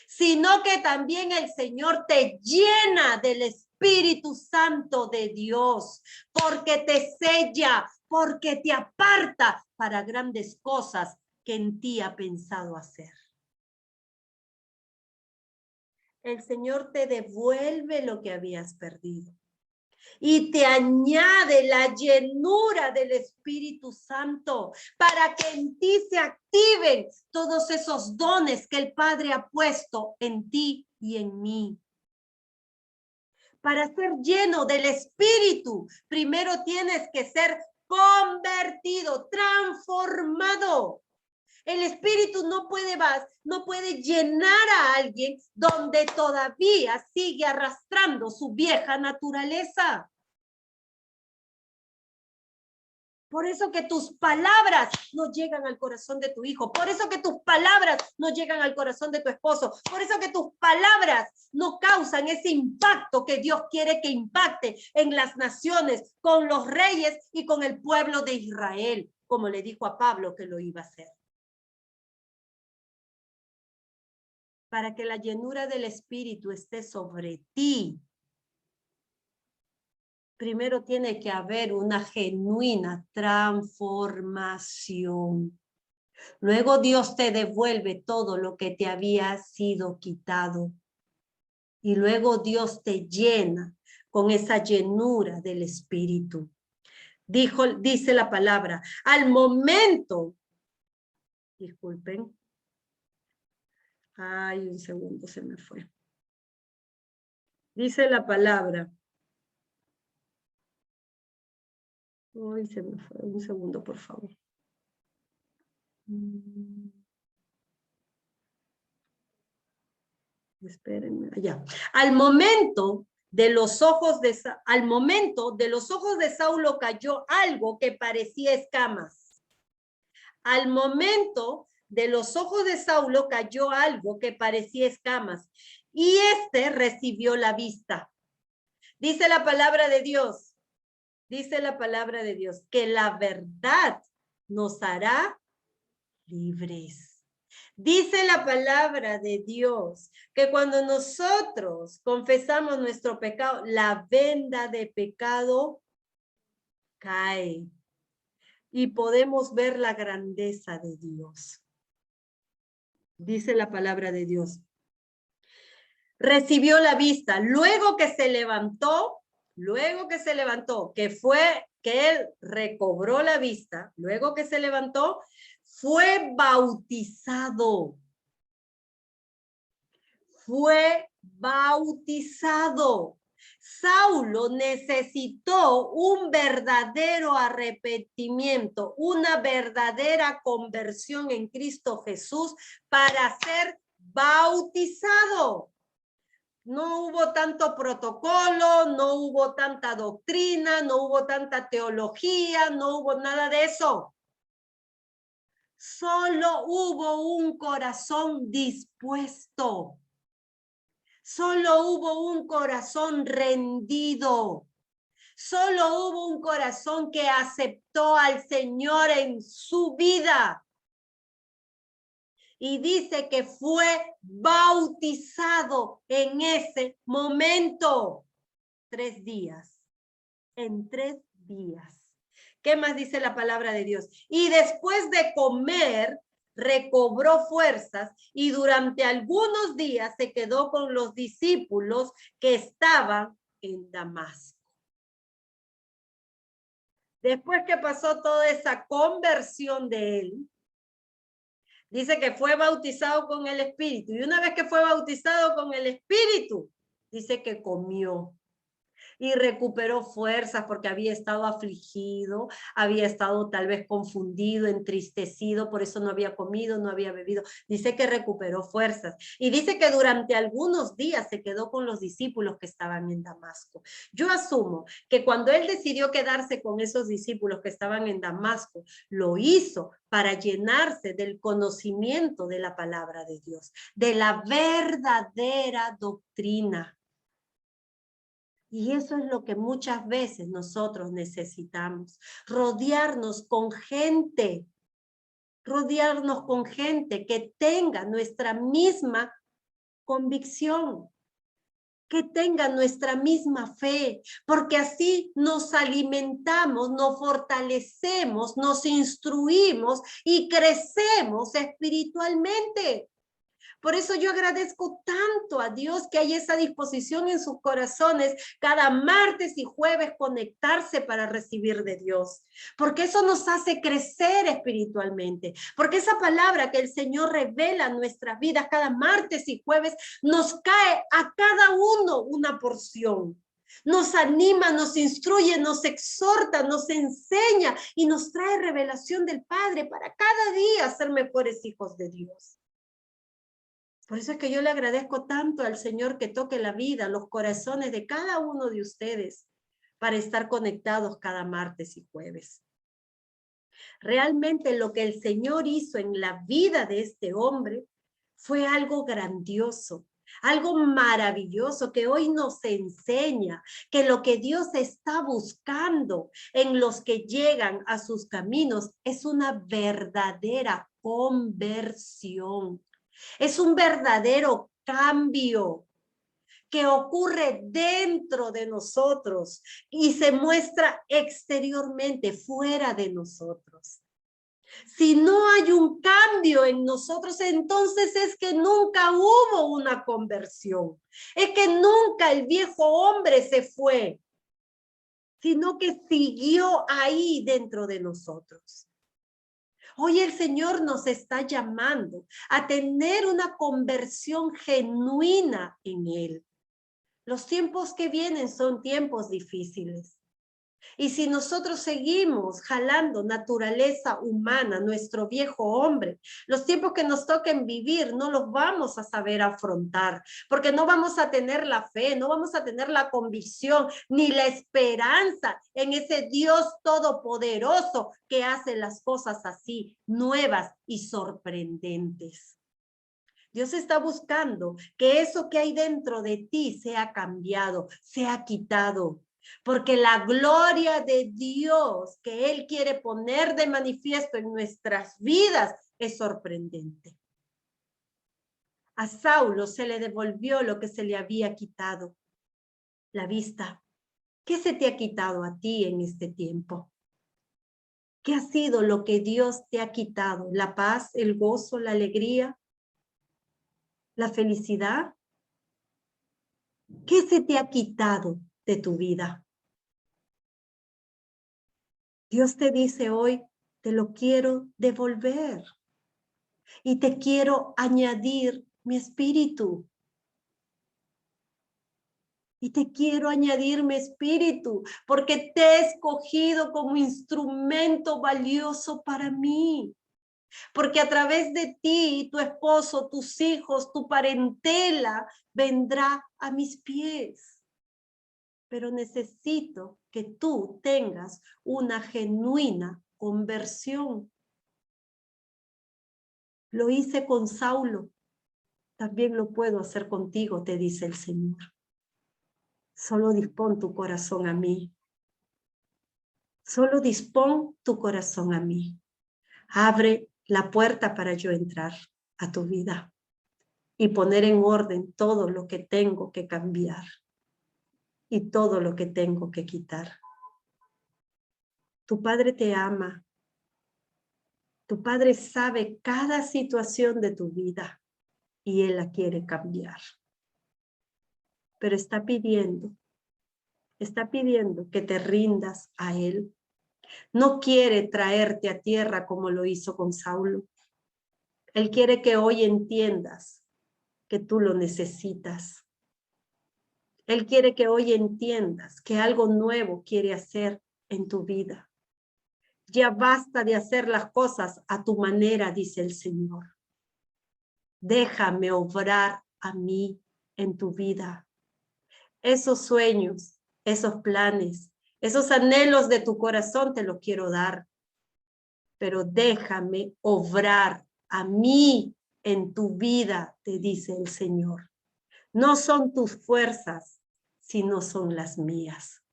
sino que también el Señor te llena del Espíritu Santo de Dios, porque te sella, porque te aparta para grandes cosas que en ti ha pensado hacer. El Señor te devuelve lo que habías perdido y te añade la llenura del Espíritu Santo para que en ti se activen todos esos dones que el Padre ha puesto en ti y en mí. Para ser lleno del Espíritu, primero tienes que ser convertido, transformado. El Espíritu no puede llenar a alguien donde todavía sigue arrastrando su vieja naturaleza. Por eso que tus palabras no llegan al corazón de tu hijo. Por eso que tus palabras no llegan al corazón de tu esposo. Por eso que tus palabras no causan ese impacto que Dios quiere que impacte en las naciones, con los reyes y con el pueblo de Israel, como le dijo a Pablo que lo iba a hacer. Para que la llenura del Espíritu esté sobre ti, primero tiene que haber una genuina transformación. Luego Dios te devuelve todo lo que te había sido quitado. Y luego Dios te llena con esa llenura del Espíritu. Dice la palabra, al momento, disculpen, ay, un segundo se me fue. Dice la palabra, uy, se me fue, un segundo, por favor. Espérenme, allá. Al momento de los ojos de Saulo cayó algo que parecía escamas. Al momento de los ojos de Saulo cayó algo que parecía escamas y éste recibió la vista. Dice la palabra de Dios, que la verdad nos hará libres. Dice la palabra de Dios que cuando nosotros confesamos nuestro pecado, la venda de pecado cae y podemos ver la grandeza de Dios. Dice la palabra de Dios. Recibió la vista, luego que se levantó, que él recobró la vista, luego que se levantó, fue bautizado. Saulo necesitó un verdadero arrepentimiento, una verdadera conversión en Cristo Jesús para ser bautizado. No hubo tanto protocolo, no hubo tanta doctrina, no hubo tanta teología, no hubo nada de eso. Solo hubo un corazón dispuesto. Solo hubo un corazón rendido. Solo hubo un corazón que aceptó al Señor en su vida. Y dice que fue bautizado en ese momento. 3 días. En 3 días. ¿Qué más dice la palabra de Dios? Y después de comer, recobró fuerzas y durante algunos días se quedó con los discípulos que estaban en Damasco. Después que pasó toda esa conversión de él, dice que fue bautizado con el Espíritu. Y una vez que fue bautizado con el Espíritu, dice que comió. Y recuperó fuerzas porque había estado afligido, había estado tal vez confundido, entristecido, por eso no había comido, no había bebido. Dice que recuperó fuerzas y dice que durante algunos días se quedó con los discípulos que estaban en Damasco. Yo asumo que cuando él decidió quedarse con esos discípulos que estaban en Damasco, lo hizo para llenarse del conocimiento de la palabra de Dios, de la verdadera doctrina. Y eso es lo que muchas veces nosotros necesitamos, rodearnos con gente que tenga nuestra misma convicción, que tenga nuestra misma fe, porque así nos alimentamos, nos fortalecemos, nos instruimos y crecemos espiritualmente. Por eso yo agradezco tanto a Dios que hay esa disposición en sus corazones cada martes y jueves conectarse para recibir de Dios. Porque eso nos hace crecer espiritualmente. Porque esa palabra que el Señor revela en nuestras vidas cada martes y jueves nos cae a cada uno una porción. Nos anima, nos instruye, nos exhorta, nos enseña y nos trae revelación del Padre para cada día ser mejores hijos de Dios. Por eso es que yo le agradezco tanto al Señor que toque la vida, los corazones de cada uno de ustedes para estar conectados cada martes y jueves. Realmente lo que el Señor hizo en la vida de este hombre fue algo grandioso, algo maravilloso que hoy nos enseña que lo que Dios está buscando en los que llegan a sus caminos es una verdadera conversión. Es un verdadero cambio que ocurre dentro de nosotros y se muestra exteriormente, fuera de nosotros. Si no hay un cambio en nosotros, entonces es que nunca hubo una conversión. Es que nunca el viejo hombre se fue, sino que siguió ahí dentro de nosotros. Hoy el Señor nos está llamando a tener una conversión genuina en Él. Los tiempos que vienen son tiempos difíciles. Y si nosotros seguimos jalando naturaleza humana, nuestro viejo hombre, los tiempos que nos toquen vivir no los vamos a saber afrontar, porque no vamos a tener la fe, no vamos a tener la convicción ni la esperanza en ese Dios todopoderoso que hace las cosas así, nuevas y sorprendentes. Dios está buscando que eso que hay dentro de ti sea cambiado, sea quitado. Porque la gloria de Dios que Él quiere poner de manifiesto en nuestras vidas es sorprendente. A Saulo se le devolvió lo que se le había quitado, la vista. ¿Qué se te ha quitado a ti en este tiempo? ¿Qué ha sido lo que Dios te ha quitado? ¿La paz, el gozo, la alegría, la felicidad? ¿Qué se te ha quitado de tu vida? Dios te dice hoy, te lo quiero devolver y te quiero añadir mi espíritu. Y te quiero añadir mi espíritu porque te he escogido como instrumento valioso para mí. Porque a través de ti, tu esposo, tus hijos, tu parentela vendrá a mis pies. Pero necesito que tú tengas una genuina conversión. Lo hice con Saulo. también lo puedo hacer contigo, te dice el Señor. Solo dispón tu corazón a mí. Solo dispón tu corazón a mí. Abre la puerta para yo entrar a tu vida y poner en orden todo lo que tengo que cambiar y todo lo que tengo que quitar. Tu Padre te ama. Tu Padre sabe cada situación de tu vida y Él la quiere cambiar. Pero está pidiendo que te rindas a Él. No quiere traerte a tierra como lo hizo con Saulo. Él quiere que hoy entiendas que tú lo necesitas. Él quiere que hoy entiendas que algo nuevo quiere hacer en tu vida. Ya basta de hacer las cosas a tu manera, dice el Señor. Déjame obrar a mí en tu vida. Esos sueños, esos planes, esos anhelos de tu corazón te los quiero dar. Pero déjame obrar a mí en tu vida, te dice el Señor. No son tus fuerzas, sino son las mías.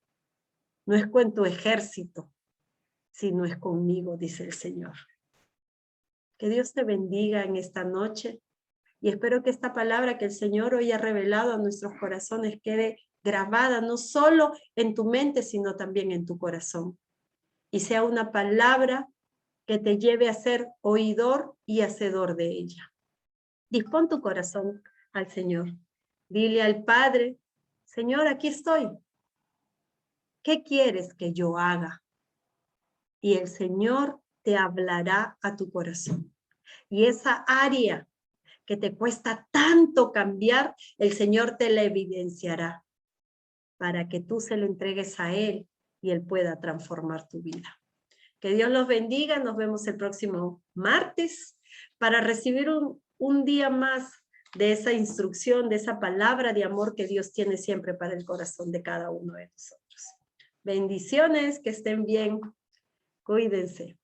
No es con tu ejército, sino es conmigo, dice el Señor. Que Dios te bendiga en esta noche y espero que esta palabra que el Señor hoy ha revelado a nuestros corazones quede grabada no solo en tu mente, sino también en tu corazón. Y sea una palabra que te lleve a ser oidor y hacedor de ella. Dispón tu corazón al Señor. Dile al Padre, Señor, aquí estoy. ¿Qué quieres que yo haga? Y el Señor te hablará a tu corazón. Y esa área que te cuesta tanto cambiar, el Señor te la evidenciará para que tú se lo entregues a Él y Él pueda transformar tu vida. Que Dios los bendiga. Nos vemos el próximo martes para recibir un día más de esa instrucción, de esa palabra de amor que Dios tiene siempre para el corazón de cada uno de nosotros. Bendiciones, que estén bien. Cuídense.